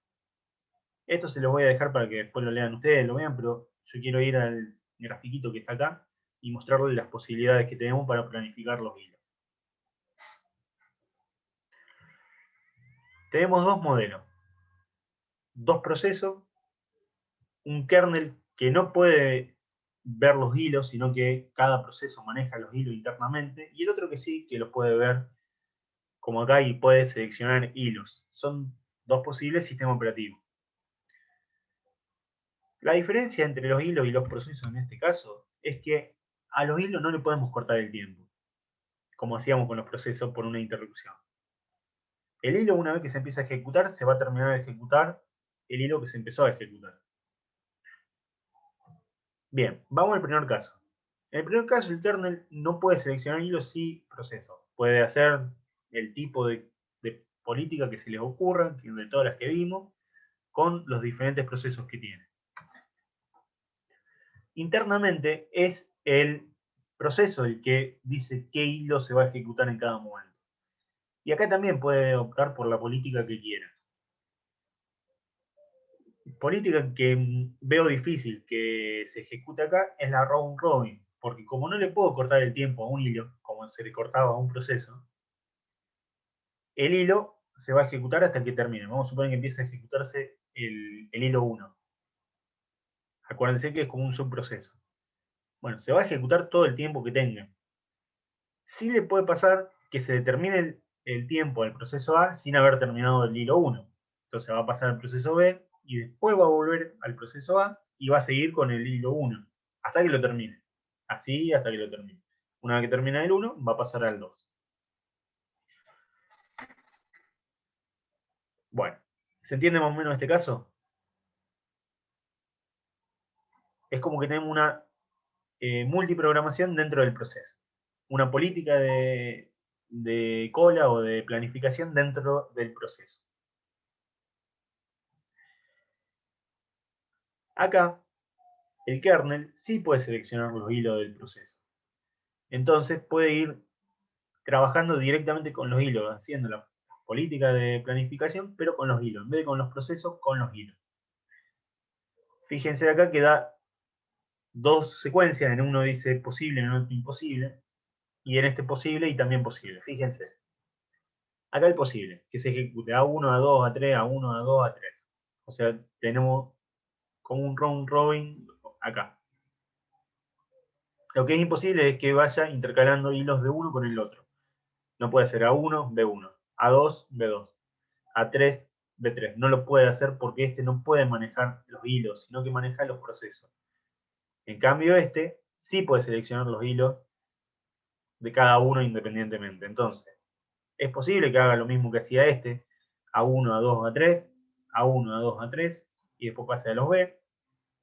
Esto se los voy a dejar para que después lo lean ustedes, lo vean, pero yo quiero ir al grafiquito que está acá y mostrarles las posibilidades que tenemos para planificar los hilos. Tenemos dos modelos, dos procesos, un kernel que no puede ver los hilos, sino que cada proceso maneja los hilos internamente, y el otro que sí, que los puede ver como acá y puede seleccionar hilos. Son dos posibles sistemas operativos. La diferencia entre los hilos y los procesos en este caso es que a los hilos no le podemos cortar el tiempo, como hacíamos con los procesos por una interrupción. El hilo, una vez que se empieza a ejecutar, se va a terminar de ejecutar el hilo que se empezó a ejecutar. Bien, vamos al primer caso. En el primer caso, el kernel no puede seleccionar hilos y procesos. Puede hacer el tipo de política que se les ocurra, de todas las que vimos, con los diferentes procesos que tiene. Internamente es el proceso el que dice qué hilo se va a ejecutar en cada momento. Y acá también puede optar por la política que quiera. Política que veo difícil que se ejecute acá es la round robin, porque como no le puedo cortar el tiempo a un hilo, como se le cortaba a un proceso, el hilo se va a ejecutar hasta que termine. Vamos a suponer que empieza a ejecutarse el hilo 1. Acuérdense que es como un subproceso. Bueno, se va a ejecutar todo el tiempo que tenga. Sí le puede pasar que se determine el tiempo del proceso A sin haber terminado el hilo 1. Entonces va a pasar al proceso B y después va a volver al proceso A y va a seguir con el hilo 1 hasta que lo termine. Así hasta que lo termine. Una vez que termina el 1, va a pasar al 2. Bueno, ¿se entiende más o menos este caso? Es como que tenemos una multiprogramación dentro del proceso. Una política de cola o de planificación dentro del proceso. Acá, el kernel sí puede seleccionar los hilos del proceso. Entonces puede ir trabajando directamente con los hilos, haciendo la política de planificación, pero con los hilos. En vez de con los procesos, con los hilos. Fíjense acá que da dos secuencias. En uno dice posible, en otro imposible. Y en este posible y también posible. Fíjense. Acá el posible, que se ejecute A1, A2, A3, A1, A2, A3. O sea, tenemos como un round robin acá. Lo que es imposible es que vaya intercalando hilos de uno con el otro. No puede ser A1, B1, A2, B2, A3, B3. No lo puede hacer porque este no puede manejar los hilos, sino que maneja los procesos. En cambio, este sí puede seleccionar los hilos de cada uno independientemente. Entonces, es posible que haga lo mismo que hacía este, A1, A2, A3, A1, A2, A3, y después pase a los B.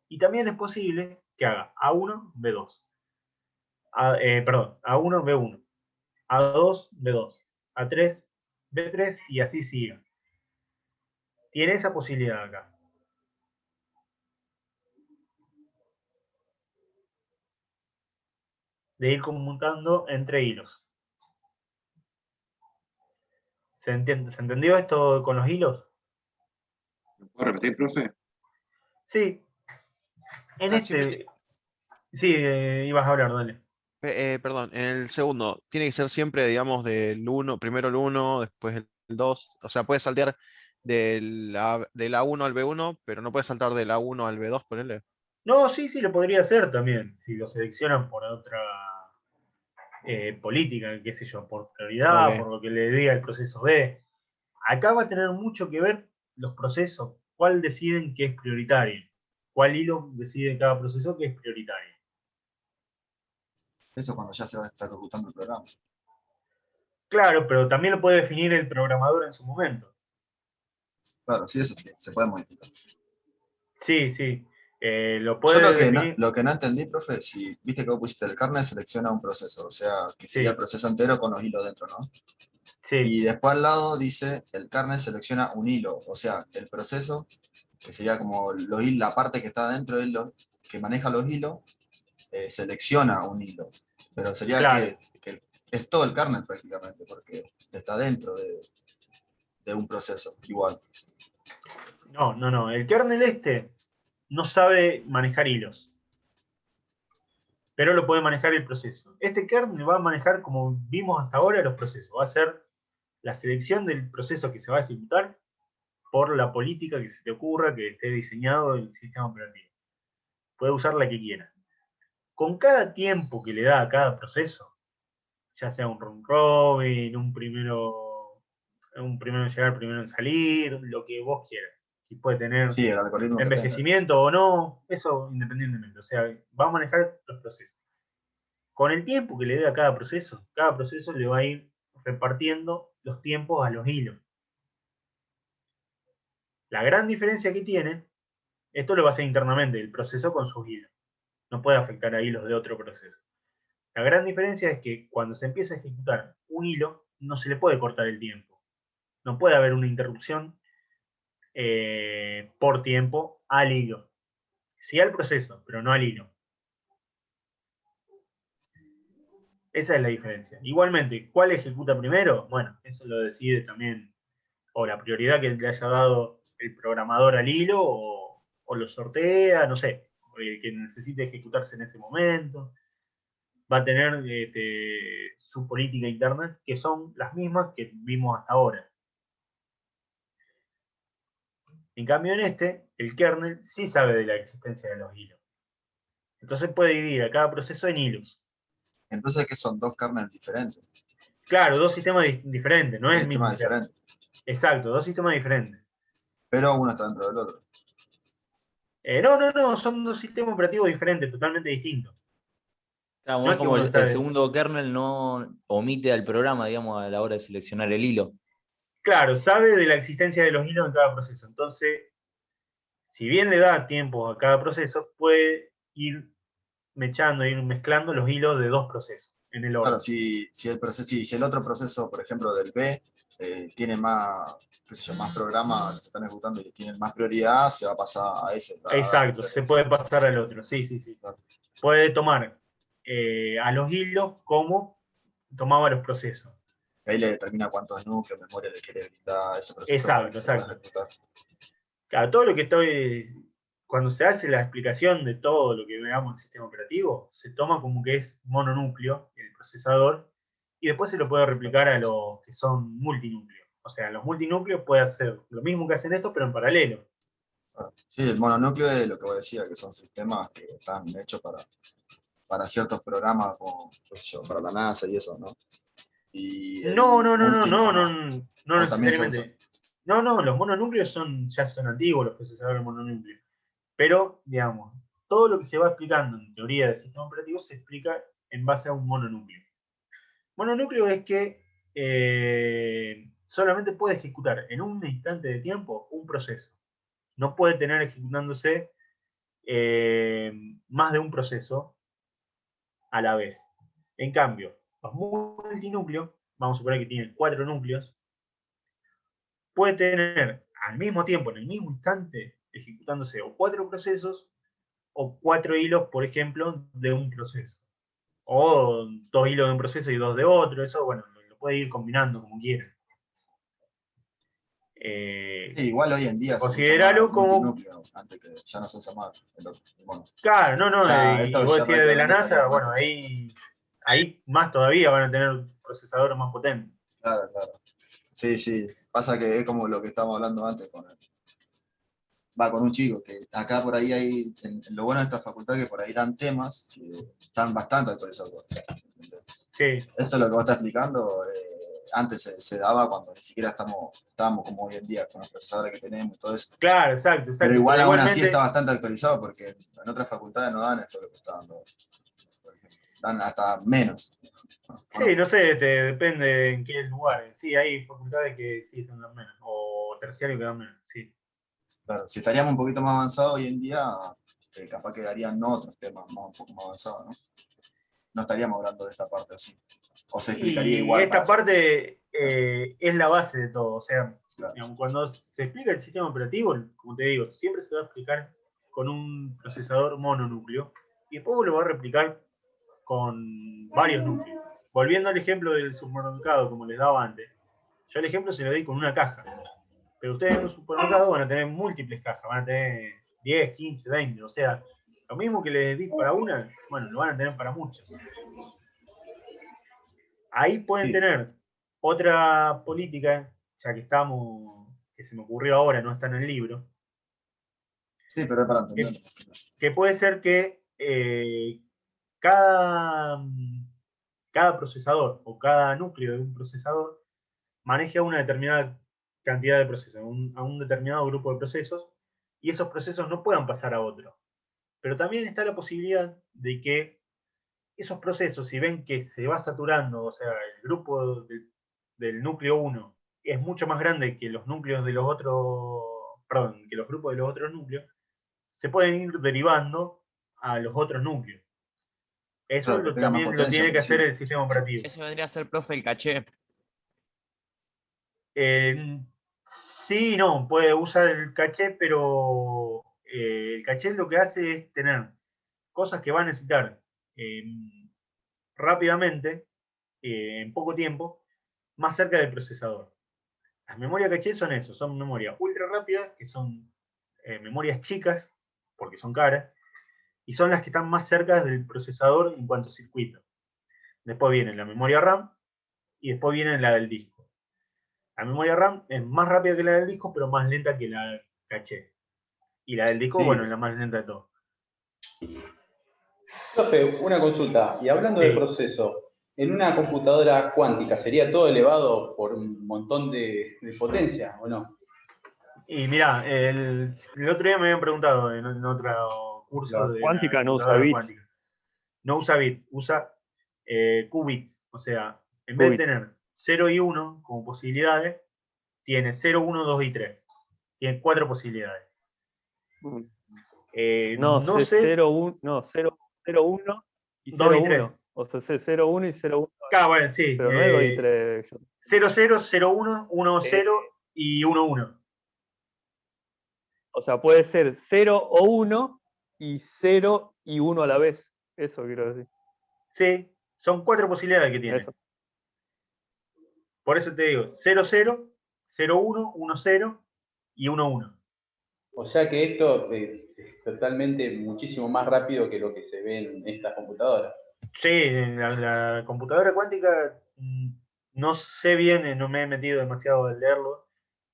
Y también es posible que haga A1, B2. Perdón, A1, B1, A2, B2, A3, B3 y así sigue. Tiene esa posibilidad acá. De ir conmutando entre hilos. ¿Se entendió esto con los hilos? ¿Me puedo repetir, profe? Sí. En Simplemente- Sí, ibas a hablar, dale. Perdón, en el segundo, tiene que ser siempre, digamos, del 1, primero el 1, después el 2, o sea, puedes saltear de la 1 al B1, pero no puedes saltar de la 1 al B2, ponele. No, sí, sí, lo podría hacer también, si lo seleccionan por otra política, qué sé yo, por prioridad, Ok. por lo que le diga el proceso B. Acá va a tener mucho que ver los procesos, cuál deciden que es prioritario, cuál hilo decide cada proceso que es prioritario. Eso cuando ya se va a estar ejecutando el programa. Claro, pero también lo puede definir el programador en su momento. Claro, sí, eso sí, se puede modificar. Sí, sí. Lo Yo puede definir. lo que no entendí, profe, si viste que vos pusiste el kernel, selecciona un proceso, o sea, que sería el Sí, proceso entero con los hilos dentro, ¿no? sí, Y después al lado dice, el kernel selecciona un hilo, o sea, el proceso, que sería como la parte que está dentro de que maneja los hilos, selecciona un hilo. Pero sería claro. que es todo el kernel prácticamente, porque está dentro de un proceso, igual. No, no, no. El kernel no sabe manejar hilos, pero lo puede manejar el proceso. Este kernel va a manejar, como vimos hasta ahora, los procesos. Va a ser la selección del proceso que se va a ejecutar por la política que se te ocurra, que esté diseñado el sistema operativo. Puede usar la que quiera. Con cada tiempo que le da a cada proceso, ya sea un round robin, un primero en llegar, primero en salir, lo que vos quieras. Si puede tener Sí, el algoritmo que tenga. envejecimiento o no, eso independientemente. O sea, va a manejar los procesos. Con el tiempo que le dé a cada proceso le va a ir repartiendo los tiempos a los hilos. La gran diferencia que tiene, esto lo va a hacer internamente, el proceso con sus hilos. No puede afectar a hilos de otro proceso. La gran diferencia es que cuando se empieza a ejecutar un hilo, no se le puede cortar el tiempo. No puede haber una interrupción por tiempo al hilo. Sí al proceso, pero no al hilo. Esa es la diferencia. Igualmente, ¿cuál ejecuta primero? Bueno, eso lo decide también, o la prioridad que le haya dado el programador al hilo, o lo sortea, no sé, o el que necesite ejecutarse en ese momento. Va a tener su política interna, que son las mismas que vimos hasta ahora. En cambio, el kernel sí sabe de la existencia de los hilos. Entonces puede dividir a cada proceso en hilos. Entonces, ¿qué son? Dos kernels diferentes. Claro, dos sistemas diferentes, no Dos es el mismo sistemas kernel. diferentes. Exacto, dos sistemas diferentes. Pero uno está dentro del otro. No, son dos sistemas operativos diferentes, totalmente distintos. Claro, No es es que como uno está el segundo kernel no omite al programa, digamos, a la hora de seleccionar el hilo. Claro, sabe de la existencia de los hilos en cada proceso. Entonces, si bien le da tiempo a cada proceso, puede ir mechando, ir mezclando los hilos de dos procesos en el orden. Claro, si el otro proceso, por ejemplo, del B, tiene más, qué sé yo, más programas que se están ejecutando y tienen más prioridad, se va a pasar a ese. Exacto, se puede pasar al otro, sí. Puede tomar a los hilos como tomaba los procesos. Ahí le determina cuántos núcleos, memoria le quiere brindar a ese proceso para que se pueda ejecutar. Claro, todo lo que cuando se hace la explicación de todo lo que veamos en el sistema operativo, se toma como que es mononúcleo, el procesador, y después se lo puede replicar a los que son multinúcleos. O sea, los multinúcleos pueden hacer lo mismo que hacen estos, pero en paralelo. Sí, el mononúcleo es lo que vos decías, que son sistemas que están hechos para ciertos programas, como, qué sé yo, para la NASA y eso, ¿no? Y No o también se usa. necesariamente. No, los mononúcleos ya son antiguos, los procesadores mononúcleos. Pero, digamos, todo lo que se va explicando en teoría del sistema operativo se explica en base a un mononúcleo. Mononúcleo es que solamente puede ejecutar en un instante de tiempo un proceso. No puede tener ejecutándose más de un proceso a la vez. En cambio, los multinúcleos, vamos a suponer que tienen 4 núcleos, puede tener al mismo tiempo, en el mismo instante, ejecutándose o 4 procesos o 4 hilos, por ejemplo, de un proceso. O 2 hilos de un proceso y 2 de otro. Eso, bueno, lo puede ir combinando como quiera. Sí, igual hoy en día se usa Consideralo más como. multinúcleo, antes que ya no se usa más el otro. Bueno, Claro, y esto vos ya decías de la prácticamente estaría NASA, más bueno, ahí más todavía van a tener procesadores más potentes. Claro. Sí, sí. Pasa que es como lo que estábamos hablando antes con un chico, que acá por ahí hay, en lo bueno de esta facultad, que por ahí dan temas que están bastante actualizados. Sí, Esto es lo que vos estás explicando, antes se daba cuando ni siquiera estábamos como hoy en día, con los procesadores que tenemos y todo eso. claro, exacto. Pero igual Pero aún así igualmente, está bastante actualizado, porque en otras facultades no dan esto que está dando, por ejemplo. Dan hasta menos. sí, no sé, depende en qué lugar. Sí, hay facultades que sí son las menos, o terciario que dan menos, sí. Claro, si estaríamos un poquito más avanzados hoy en día, capaz que darían otros temas un poco más avanzados, ¿no? No estaríamos hablando de esta parte así. O se explicaría Y igual para esta hacer. parte es la base de todo. O sea, Claro. digamos, cuando se explica el sistema operativo, como te digo, siempre se va a explicar con un procesador mononúcleo y después vos lo vas a replicar con varios núcleos. Volviendo al ejemplo del supermercado, como les daba antes, yo el ejemplo se lo di con una caja. Pero ustedes en un supermercado van a tener múltiples cajas, van a tener 10, 15, 20. O sea, lo mismo que les di para una, bueno, lo van a tener para muchas. Ahí pueden tener otra política, ya que que se me ocurrió ahora, no está en el libro, Sí, pero es para entender. que puede ser que cada, cada procesador o cada núcleo de un procesador maneje una determinada cantidad de procesos, a un determinado grupo de procesos, y esos procesos no puedan pasar a otro. Pero también está la posibilidad de que esos procesos, si ven que se va saturando, o sea, el grupo del núcleo 1 es mucho más grande que los núcleos de los otros, perdón, que los grupos de los otros núcleos, se pueden ir derivando a los otros núcleos. Eso Claro, que tenga más también lo potencia tiene que entre sí. hacer el sistema operativo. Eso vendría a ser, profe, el caché. Sí, no, puede usar el caché, pero el caché lo que hace es tener cosas que va a necesitar eh, rápidamente, en poco tiempo, más cerca del procesador. Las memorias caché son eso, son memorias ultra rápidas, que son memorias chicas, porque son caras, y son las que están más cerca del procesador en cuanto a circuito. Después viene la memoria RAM y después viene la del disco. La memoria RAM es más rápida que la del disco, pero más lenta que la caché. Y la del disco, Sí. bueno, es la más lenta de todo. Profe, una consulta. Y hablando Sí. de proceso, en una computadora cuántica, ¿sería todo elevado por un montón de potencia o no? Y mirá, el otro día me habían preguntado en otro curso La de la cuántica no usa computadora bits, cuántica. No usa bits, usa qubits. O sea, en vez de qubits. tener 0 y 1 como posibilidades, tiene 0, 1, 2 y 3. Tiene 4 posibilidades. No, No sé, 0, 1, no, 0, 0, 1 y 2 0, y 3. 1. O sea, 0, 1 y 0, 1. Claro, bueno, sí. Pero no es 2 y 3. 0, 0, 0, 1, 1, 0 y 1, 1. O sea, puede ser 0 o 1 y 0 y 1 a la vez. Eso quiero decir. Sí, son 4 posibilidades que tiene. Eso. Por eso te digo, 0, 0, 0, 1, 1, 0 y 1, 1. O sea que esto es totalmente muchísimo más rápido que lo que se ve en estas computadoras. Sí, en la computadora cuántica no sé bien, no me he metido demasiado en leerlo,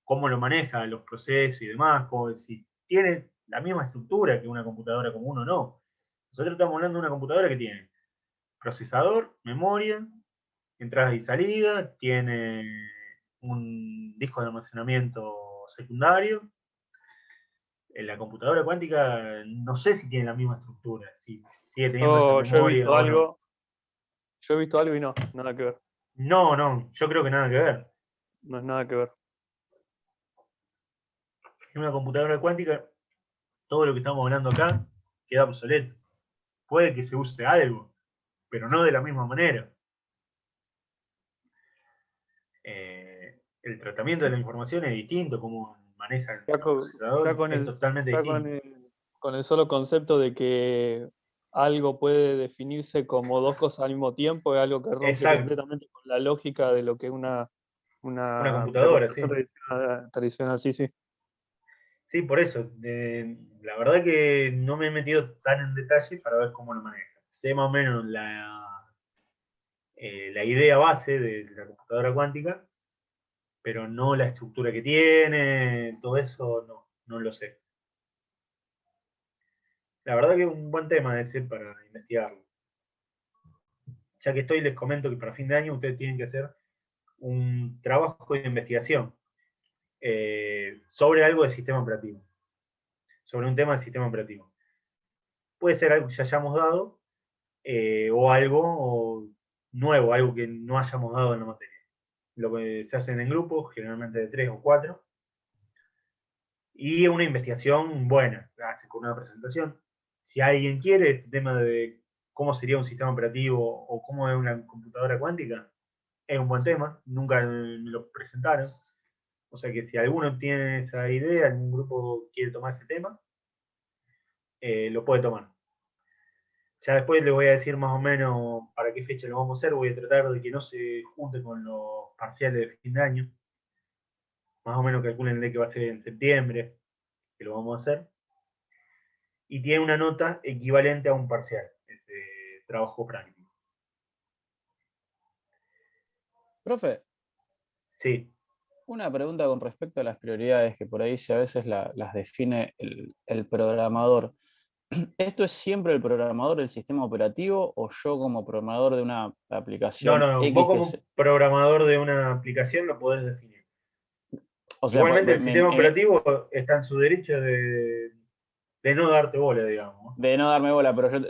cómo lo maneja, los procesos y demás, como si tiene la misma estructura que una computadora común o no. Nosotros estamos hablando de una computadora que tiene procesador, memoria, entrada y salida, tiene un disco de almacenamiento secundario. En la computadora cuántica no sé si tiene la misma estructura, si sigue teniendo esa Yo he memoria visto o no. algo. Yo he visto algo y no, nada que ver. No, yo creo que nada que ver. No es nada que ver. En una computadora cuántica, todo lo que estamos hablando acá queda obsoleto. Puede que se use algo, pero no de la misma manera. El tratamiento de la información es distinto, cómo maneja el Ya procesador es totalmente distinto. con el solo concepto de que algo puede definirse como dos cosas al mismo tiempo, es algo que rompe Exacto. completamente con la lógica de lo que es Una una computadora, sí. tradicional, sí, sí. Sí, por eso. La verdad que no me he metido tan en detalle para ver cómo lo maneja. Sé más o menos la idea base de la computadora cuántica, pero no la estructura que tiene, todo eso no lo sé. La verdad que es un buen tema ese para investigarlo. Ya que estoy, les comento que para fin de año ustedes tienen que hacer un trabajo de investigación sobre algo de sistema operativo. Sobre un tema del sistema operativo. Puede ser algo que ya hayamos dado o algo nuevo, algo que no hayamos dado en la materia. Lo que se hacen en grupos, generalmente de 3 o 4. Y una investigación buena, la hace con una presentación. Si alguien quiere este tema de cómo sería un sistema operativo o cómo es una computadora cuántica, es un buen tema, nunca me lo presentaron. O sea que si alguno tiene esa idea, algún grupo quiere tomar ese tema, lo puede tomar. Ya después les voy a decir más o menos para qué fecha lo vamos a hacer. Voy a tratar de que no se junte con los parciales de fin de año. Más o menos calculen que va a ser en septiembre, que lo vamos a hacer. Y tiene una nota equivalente a un parcial, ese trabajo práctico. Profe, Sí. una pregunta con respecto a las prioridades que por ahí a veces las define el programador. ¿Esto es siempre el programador del sistema operativo o yo como programador de una aplicación No, X vos que como programador de una aplicación lo podés definir. o sea, Igualmente el sistema operativo está en su derecho de no darte bola, digamos. de no darme bola, pero yo,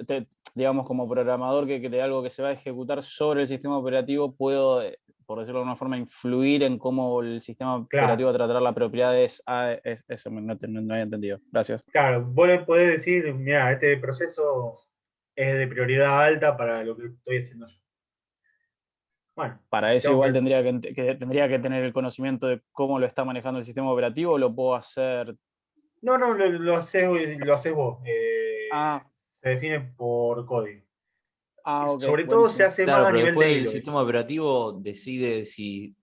digamos, como programador que de algo que se va a ejecutar sobre el sistema operativo, puedo, por decirlo de alguna forma, influir en cómo el sistema operativo va a tratar las propiedades. Eso no había entendido. Gracias. Claro, vos le podés decir, mira, este proceso es de prioridad alta para lo que estoy haciendo yo. Bueno, para eso igual tendría que tener el conocimiento de cómo lo está manejando el sistema operativo, o lo puedo hacer. No, lo haces vos. Se define por código. Ok, sobre todo se hace Claro, más a pero nivel después de el hilo. sistema operativo decide si,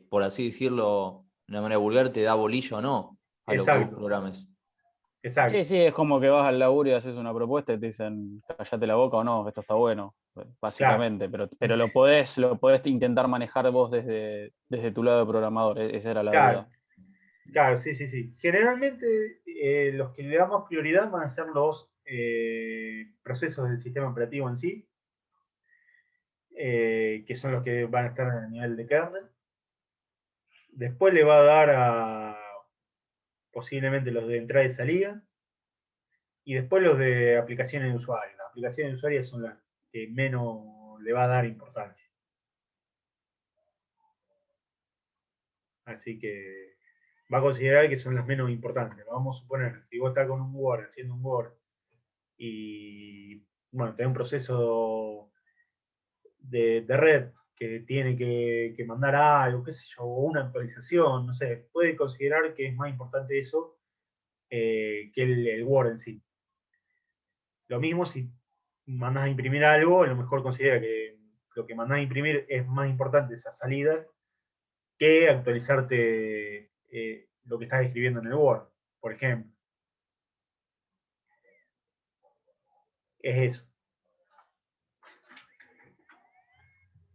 por así decirlo, de una manera vulgar, te da bolilla o no a lo que vos Exacto. programes. Exacto. Sí, es como que vas al laburo y haces una propuesta y te dicen, cállate la boca o no, esto está bueno, básicamente. Pero lo podés intentar manejar vos desde tu lado de programador, esa era la duda. Claro, sí. Generalmente los que le damos prioridad van a ser los procesos del sistema operativo en sí, que son los que van a estar a nivel de kernel. Después le va a dar a posiblemente los de entrada y salida. Y después los de aplicaciones de usuario. Las aplicaciones de usuario son las que menos le va a dar importancia. Así que va a considerar que son las menos importantes. Vamos a suponer, si vos estás con un Word, haciendo un Word, y bueno, tenés un proceso de red que tiene que mandar algo, qué sé yo, o una actualización, no sé, puede considerar que es más importante eso que el Word en sí. Lo mismo si mandás a imprimir algo, a lo mejor considera que lo que mandás a imprimir es más importante esa salida que actualizarte lo que estás escribiendo en el Word, por ejemplo. Es eso.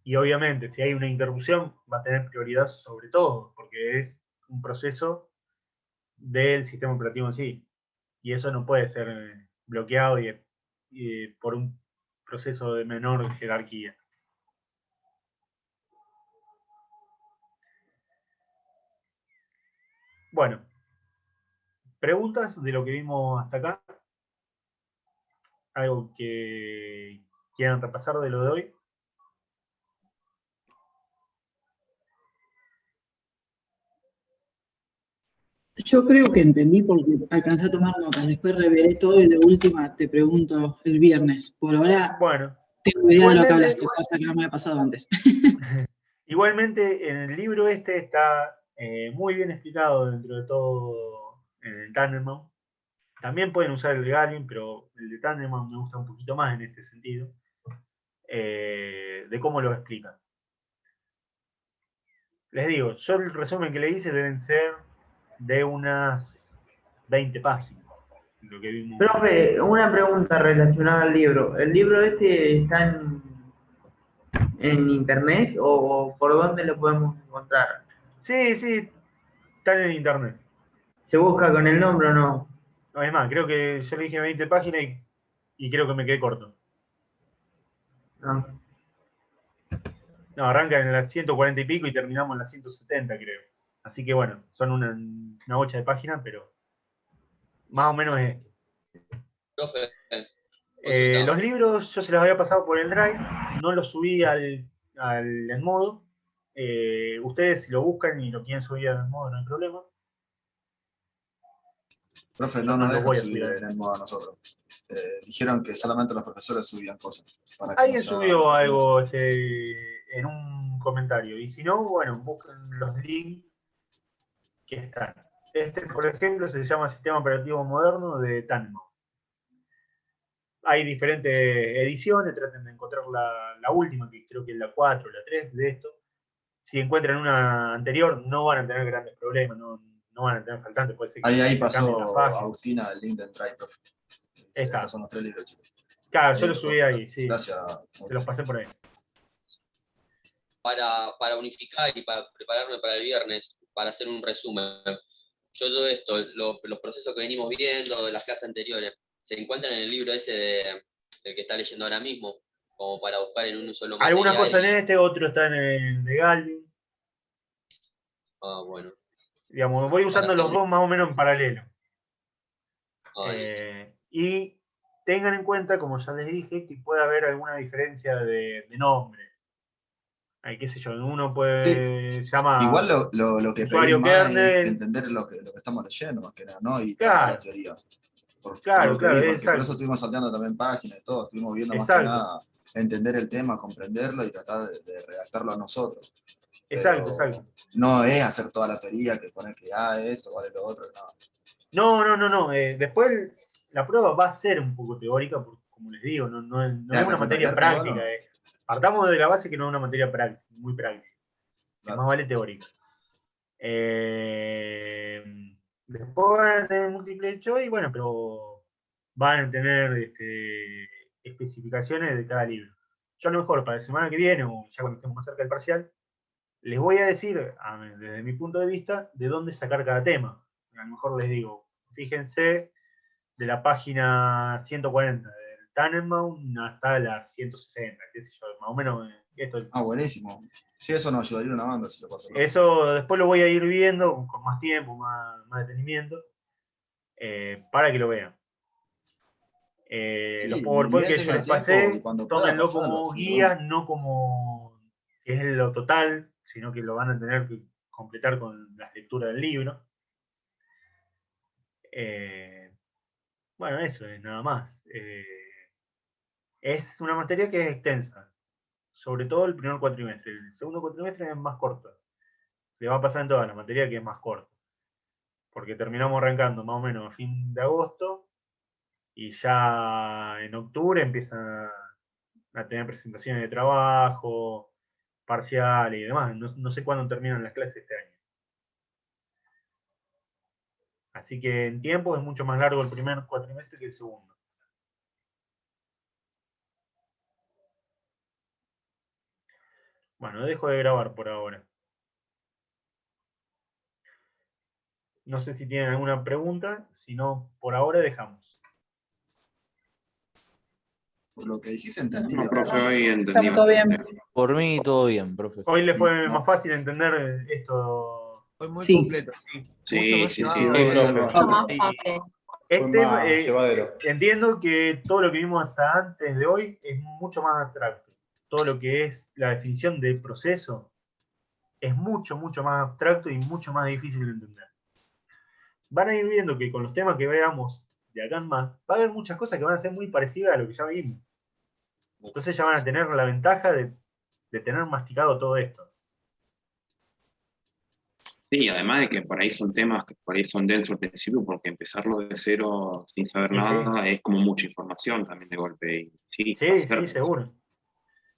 Y obviamente, si hay una interrupción, va a tener prioridad sobre todo, porque es un proceso del sistema operativo en sí. Y eso no puede ser bloqueado por un proceso de menor jerarquía. Bueno, ¿preguntas de lo que vimos hasta acá? ¿Algo que quieran repasar de lo de hoy? Yo creo que entendí porque alcancé a tomar notas, después revelé todo y de última te pregunto el viernes. Por ahora tengo idea de lo que hablaste, cosa que no me había pasado antes. Igualmente, en el libro este está muy bien explicado dentro de todo en el Tandemon. También pueden usar el de Galvin, pero el de Tandemon me gusta un poquito más en este sentido, de cómo lo explican. Les digo, yo el resumen que le hice deben ser de unas 20 páginas. Lo que vimos. Profe, una pregunta relacionada al libro. ¿El libro este está en internet o por dónde lo podemos encontrar? Sí, sí, están en internet. ¿Se busca con el nombre o no? No, es más, creo que yo le dije 20 páginas y creo que me quedé corto. No. No, arranca en las 140 y pico y terminamos en las 170, creo. Así que bueno, son una bocha de páginas, pero más o menos es. Profe, Los libros yo se los había pasado por el Drive, no los subí al Edmodo. Ustedes si lo buscan y lo quieren subir al Edmodo no hay problema. Profe, Yo no no nos los dejan voy a subir subir en el modo a nosotros. Dijeron que solamente los profesores subían cosas. Para que Alguien no sea subió algo algo en un comentario. Y si no, bueno, busquen los links que están. Este, por ejemplo, se llama Sistema Operativo Moderno de Tannenbaum. Hay diferentes ediciones, traten de encontrar la última, que creo que es la 4 o la 3 de esto. Si encuentran una anterior, no van a tener grandes problemas, no van a tener faltantes. Puede ser que Ahí se cambien las pasó páginas. Agustina el link del Drive, profe. Estos son los 3 libros, chicos. Claro, yo los subí ahí, sí. Gracias. Se los pasé por ahí. para unificar y para prepararme para el viernes, para hacer un resumen, yo todo esto, los procesos que venimos viendo de las clases anteriores, se encuentran en el libro ese del que está leyendo ahora mismo, como para buscar en un solo material. Algunas cosas en este, otro está en el de Galvin. Ah, bueno. Digamos, voy usando los dos más o menos en paralelo. Y tengan en cuenta, como ya les dije, que puede haber alguna diferencia de nombre. Qué sé yo, uno puede llamar Igual lo que pedí usuario más es kernel. entender lo que estamos leyendo, más que nada, ¿no? Y Claro. la teoría. Por Claro, lo que vi, porque por exacto. eso estuvimos salteando también páginas y todo, estuvimos viendo más que Exacto. nada entender el tema, comprenderlo y tratar de redactarlo a nosotros. Exacto, Pero exacto. no es hacer toda la teoría, que poner que esto vale lo otro, no. No. Después la prueba va a ser un poco teórica, porque, como les digo, no es una materia práctica. Partamos de la base que no es una materia práctica, muy práctica. Que más vale teórica. Después van a tener múltiple choice, bueno, pero van a tener especificaciones de cada libro. Yo a lo mejor para la semana que viene, o ya cuando estemos más cerca del parcial, les voy a decir, desde mi punto de vista, de dónde sacar cada tema. A lo mejor les digo, fíjense de la página 140 del Tannenbaum hasta la 160, qué sé yo, más o menos esto. Buenísimo. Sí, eso nos ayudaría una banda si lo paso. Eso después lo voy a ir viendo con más tiempo, más detenimiento, para que lo vean. Los PowerPoint que yo les pasé, tómenlo como guía, no como que es lo total, sino que lo van a tener que completar con la lectura del libro. Bueno, eso es nada más. Es una materia que es extensa, sobre todo el primer cuatrimestre. El segundo cuatrimestre es más corto. Le va a pasar en toda la materia que es más corto. Porque terminamos arrancando más o menos a fin de agosto y ya en octubre empiezan a tener presentaciones de trabajo, parcial y demás. No sé cuándo terminan las clases este año. Así que en tiempo es mucho más largo el primer cuatrimestre que el segundo. Bueno, dejo de grabar por ahora. No sé si tienen alguna pregunta, si no, por ahora dejamos. Por lo que dijiste entendí. No, profe, hoy entendí. Todo bien. Por mí todo bien, profe. Hoy les fue más fácil entender esto. Fue muy Sí. completo, sí. Mucho más llevadero. Mucho más fácil. Entiendo que todo lo que vimos hasta antes de hoy es mucho más abstracto. Todo lo que es la definición de proceso es mucho más abstracto y mucho más difícil de entender. Van a ir viendo que con los temas que veamos de acá en más, va a haber muchas cosas que van a ser muy parecidas a lo que ya vimos. Entonces ya van a tener la ventaja de tener masticado todo esto. Sí, además de que por ahí son temas que por ahí son densos al principio, porque empezarlo de cero sin saber nada es como mucha información también de golpe. Y sí, seguro.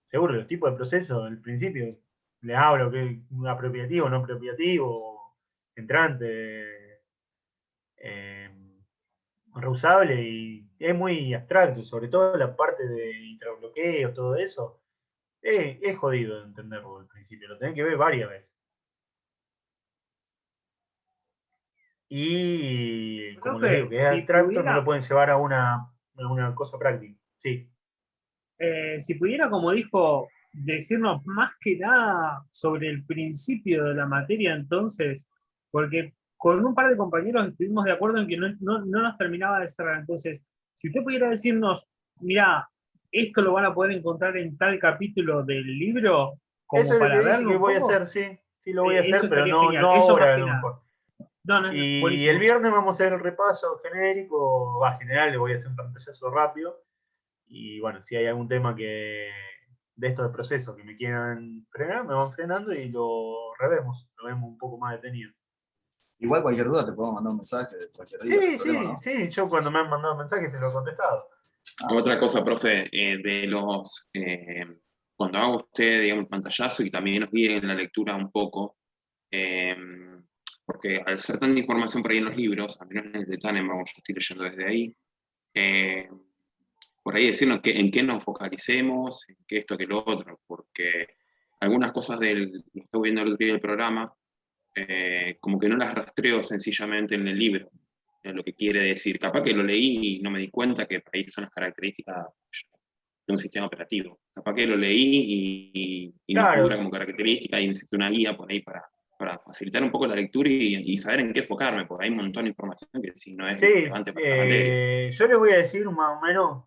Seguro, los tipos de procesos, al principio les hablo que es apropiativo, no apropiativo, entrante, reusable, y es muy abstracto, sobre todo la parte de intrabloqueo, todo eso, es jodido de entenderlo al principio, lo tenés que ver varias veces. Y como Profe, les digo, que es si abstracto, no pudiera- lo pueden llevar a una cosa práctica. Sí. Si pudiera, como dijo, decirnos más que nada sobre el principio de la materia, entonces, porque con un par de compañeros estuvimos de acuerdo en que no nos terminaba de cerrar. Entonces, si usted pudiera decirnos, mira, esto lo van a poder encontrar en tal capítulo del libro, como Eso es lo para que dije verlo que un voy a poco. hacer, sí. Sí lo voy a Eso hacer, pero estaría no genial. Eso más ahora, que a lo nada. mejor. No, Y buenísimo. el viernes vamos a hacer el repaso genérico, general, le voy a hacer un pantallazo rápido. Y bueno, si hay algún tema de estos de procesos que me quieran frenar, me van frenando y lo revemos, lo vemos un poco más detenido. Igual cualquier duda te puedo mandar un mensaje cualquier día. Sí, no hay problema, ¿no? sí, yo cuando me han mandado mensajes te lo he contestado. Otra cosa, profe, cuando haga usted, digamos, el pantallazo y también nos guíe en la lectura un poco, porque al ser tanta información por ahí en los libros, al menos en el de Tannenbaum, yo estoy leyendo desde ahí, por ahí decirnos en qué nos focalicemos, en qué esto, que lo otro, porque algunas cosas lo estoy viendo el otro día del programa, como que no las rastreo sencillamente en el libro, en lo que quiere decir. Capaz que lo leí y no me di cuenta que ahí son las características de un sistema operativo. Capaz que lo leí y no Claro. figura como característica y necesito una guía por ahí para facilitar un poco la lectura y saber en qué enfocarme, porque hay un montón de información que si no es Sí, relevante para la materia. yo les voy a decir más o menos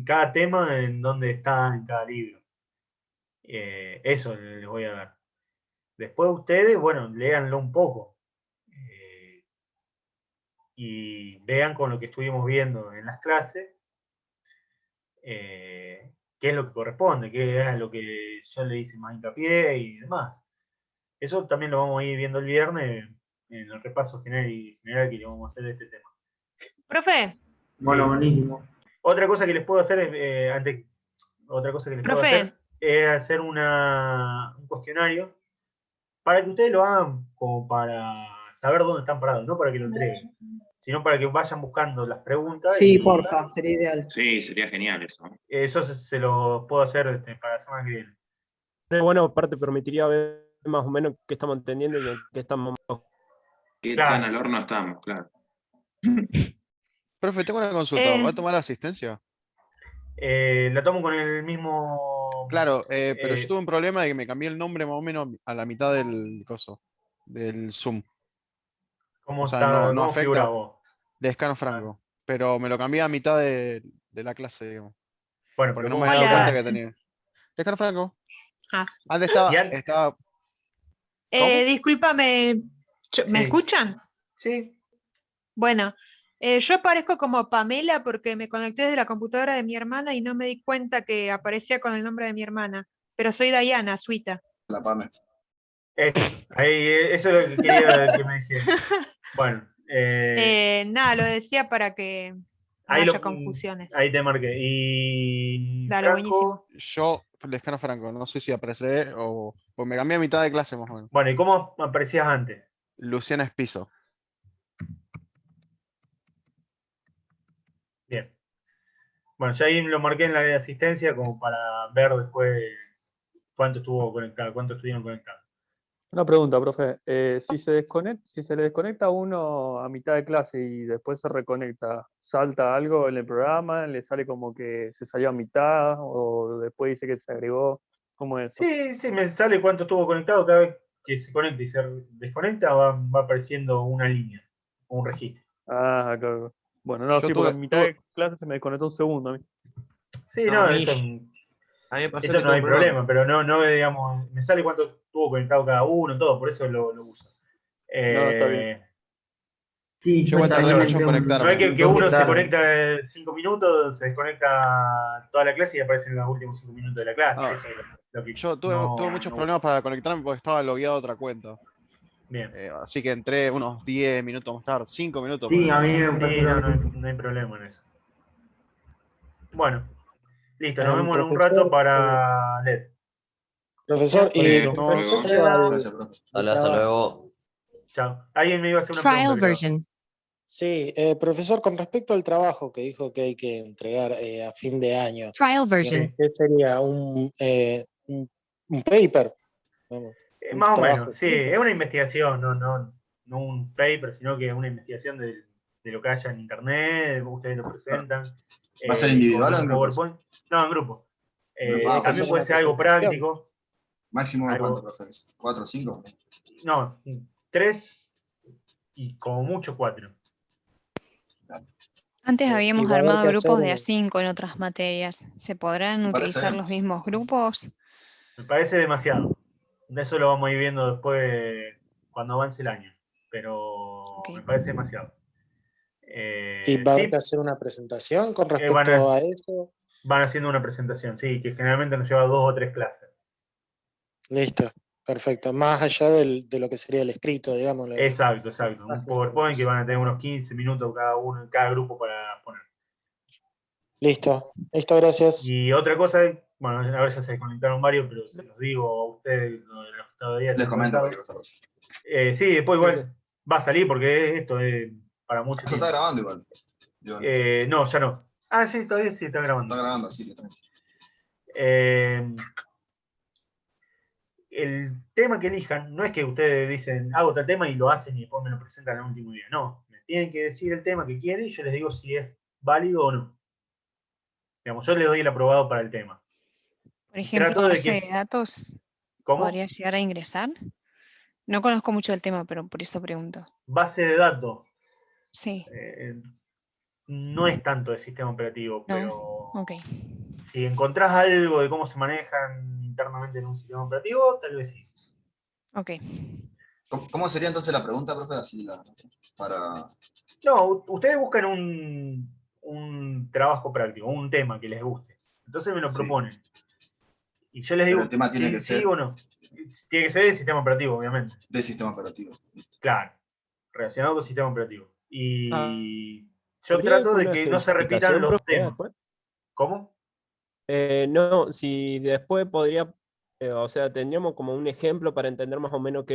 cada tema en dónde está en cada libro. Eso les voy a dar. Después ustedes, bueno, léanlo un poco. Y vean con lo que estuvimos viendo en las clases, qué es lo que corresponde, qué es lo que yo le hice más hincapié y demás. Eso también lo vamos a ir viendo el viernes en el repaso general que le vamos a hacer de este tema. Profe, Bueno, buenísimo. Otra cosa que les puedo hacer es, puedo hacer es hacer un cuestionario para que ustedes lo hagan como para saber dónde están parados, no para que lo entreguen, sino para que vayan buscando las preguntas. Sí, porfa, sería ideal. Sí, sería genial eso. Eso se lo puedo hacer para la semana que viene. Bueno, aparte permitiría ver más o menos qué estamos entendiendo y en qué estamos. ¿Qué Claro. tan al horno estamos? Claro. Profe, tengo una consulta. ¿Va a tomar asistencia? La tomo con el mismo... Claro, pero yo tuve un problema de que me cambié el nombre más o menos a la mitad del del Zoom. ¿Cómo O sea, está? no ¿Cómo figura afecta. vos? De Escano Franco. Pero me lo cambié a mitad de la clase, digamos. Bueno, Porque pero no me ¿cómo había dado está? cuenta que tenía. Escano Franco. Ah. Antes estaba. Discúlpame, ¿me Sí. escuchan? Sí. Bueno, yo aparezco como Pamela porque me conecté desde la computadora de mi hermana y no me di cuenta que aparecía con el nombre de mi hermana. Pero soy Diana, Suita. La Pame. Eso es lo que quería que me dijera. Bueno, Nada, lo decía para que no ahí, haya confusiones. ahí te marqué. Y Dale, Franco, Yo, de Escano Franco, no sé si apareceré o me cambié a mitad de clase más o menos. bueno, ¿y cómo aparecías antes? Luciana Espizo. Bien. Bueno, ya ahí lo marqué en la de asistencia como para ver después cuánto estuvo conectado, cuánto estuvieron conectados. Una pregunta, profe. Si se le desconecta a uno a mitad de clase y después se reconecta, ¿salta algo en el programa? ¿Le sale como que se salió a mitad o después dice que se agregó? ¿Cómo es eso? Sí, me sale cuánto estuvo conectado cada vez que se conecta y se desconecta, va apareciendo una línea, un registro. Ah, claro. Bueno, no, Yo sí, porque tuve- en mitad de clase se me desconectó un segundo a mí. Sí, No, no, Mish, eso, a mí me pasó eso que no tuve hay un problema. problema, pero no, digamos, me sale cuánto estuvo conectado cada uno, todo, por eso lo uso. No, está bien. Sí, Yo igual tardé no, mucho en no es conectarme. que uno se conecta 5 minutos, se desconecta toda la clase y aparecen los últimos 5 minutos de la clase. Ah, Eso es lo que Yo tuve muchos problemas para conectarme porque estaba logueado a otra cuenta. Bien. Así que entré unos 10 minutos más tarde, 5 minutos. Sí, para- a mí me pasó Sí, lo mismo. no hay problema en eso. Bueno, listo, nos vemos en un Profesor, rato para LED. Profesor, y Hasta con luego. respecto al Gracias, profe. Hasta luego. Chao. Alguien me iba a hacer una Trial pregunta, creo. version. Sí, profesor, con respecto al trabajo que dijo que hay que entregar a fin de año, Trial version. ¿qué sería? Un paper. Vamos, un Más o trabajo menos, sí, escrito. es una investigación, no no un paper, sino que una investigación de lo que haya en internet, ustedes lo presentan. ¿Va a ser individual o con en grupos? PowerPoint. No, en grupo. Grupo. También puede ser algo práctico. ¿Máximo de Algo- cuánto, profe? ¿4 o 5? No, 3 y como mucho 4. Antes y habíamos va a haber armado que grupos hacer- de A5 en otras materias. ¿Se podrán Me parece utilizar bien. los mismos grupos? Me parece demasiado. De eso lo vamos a ir viendo después cuando avance el año. Pero me parece demasiado. Y va a haber Sí, que hacer una presentación con van, respecto a eso. van haciendo una presentación, sí, que generalmente nos lleva 2 o 3 clases. Listo, perfecto. Más allá de lo que sería el escrito, digamos. Exacto. Un PowerPoint que van a tener unos 15 minutos cada uno, cada grupo para poner. Listo, gracias. Y otra cosa, bueno, a ver, ya se conectaron varios, pero se los digo a ustedes, lo de los que todavía Les están comento conectados. cualquier cosa. Sí, después igual va a salir porque esto es para mucho Eso tiempo. está grabando igual. No, ya no. Ah, sí, todavía sí está grabando. Está grabando, sí. También. El tema que elijan, no es que ustedes dicen, hago tal tema y lo hacen y después me lo presentan el último día. No, me tienen que decir el tema que quieren y yo les digo si es válido o no. Digamos, yo les doy el aprobado para el tema. Por ejemplo, Trato de base de que... datos, ¿Cómo? ¿podría llegar a ingresar? No conozco mucho el tema, pero por eso pregunto. Base de datos. Sí. No es tanto de sistema operativo, No, pero ok. si encontrás algo de cómo se manejan internamente en un sistema operativo, tal vez sí. Ok. ¿Cómo sería entonces la pregunta, profe? Así para... No, ustedes buscan un trabajo práctico, un tema que les guste. Entonces me lo proponen. Y yo les digo, Pero el tema tiene que sí ser o no. Tiene que ser de sistema operativo, obviamente. de sistema operativo. Claro, relacionado con sistema operativo. Y yo ¿Habría trato de alguna que no se repitan ejemplificación, los profe, temas. después? ¿Cómo? No, si después podría, o sea, tendríamos como un ejemplo para entender más o menos qué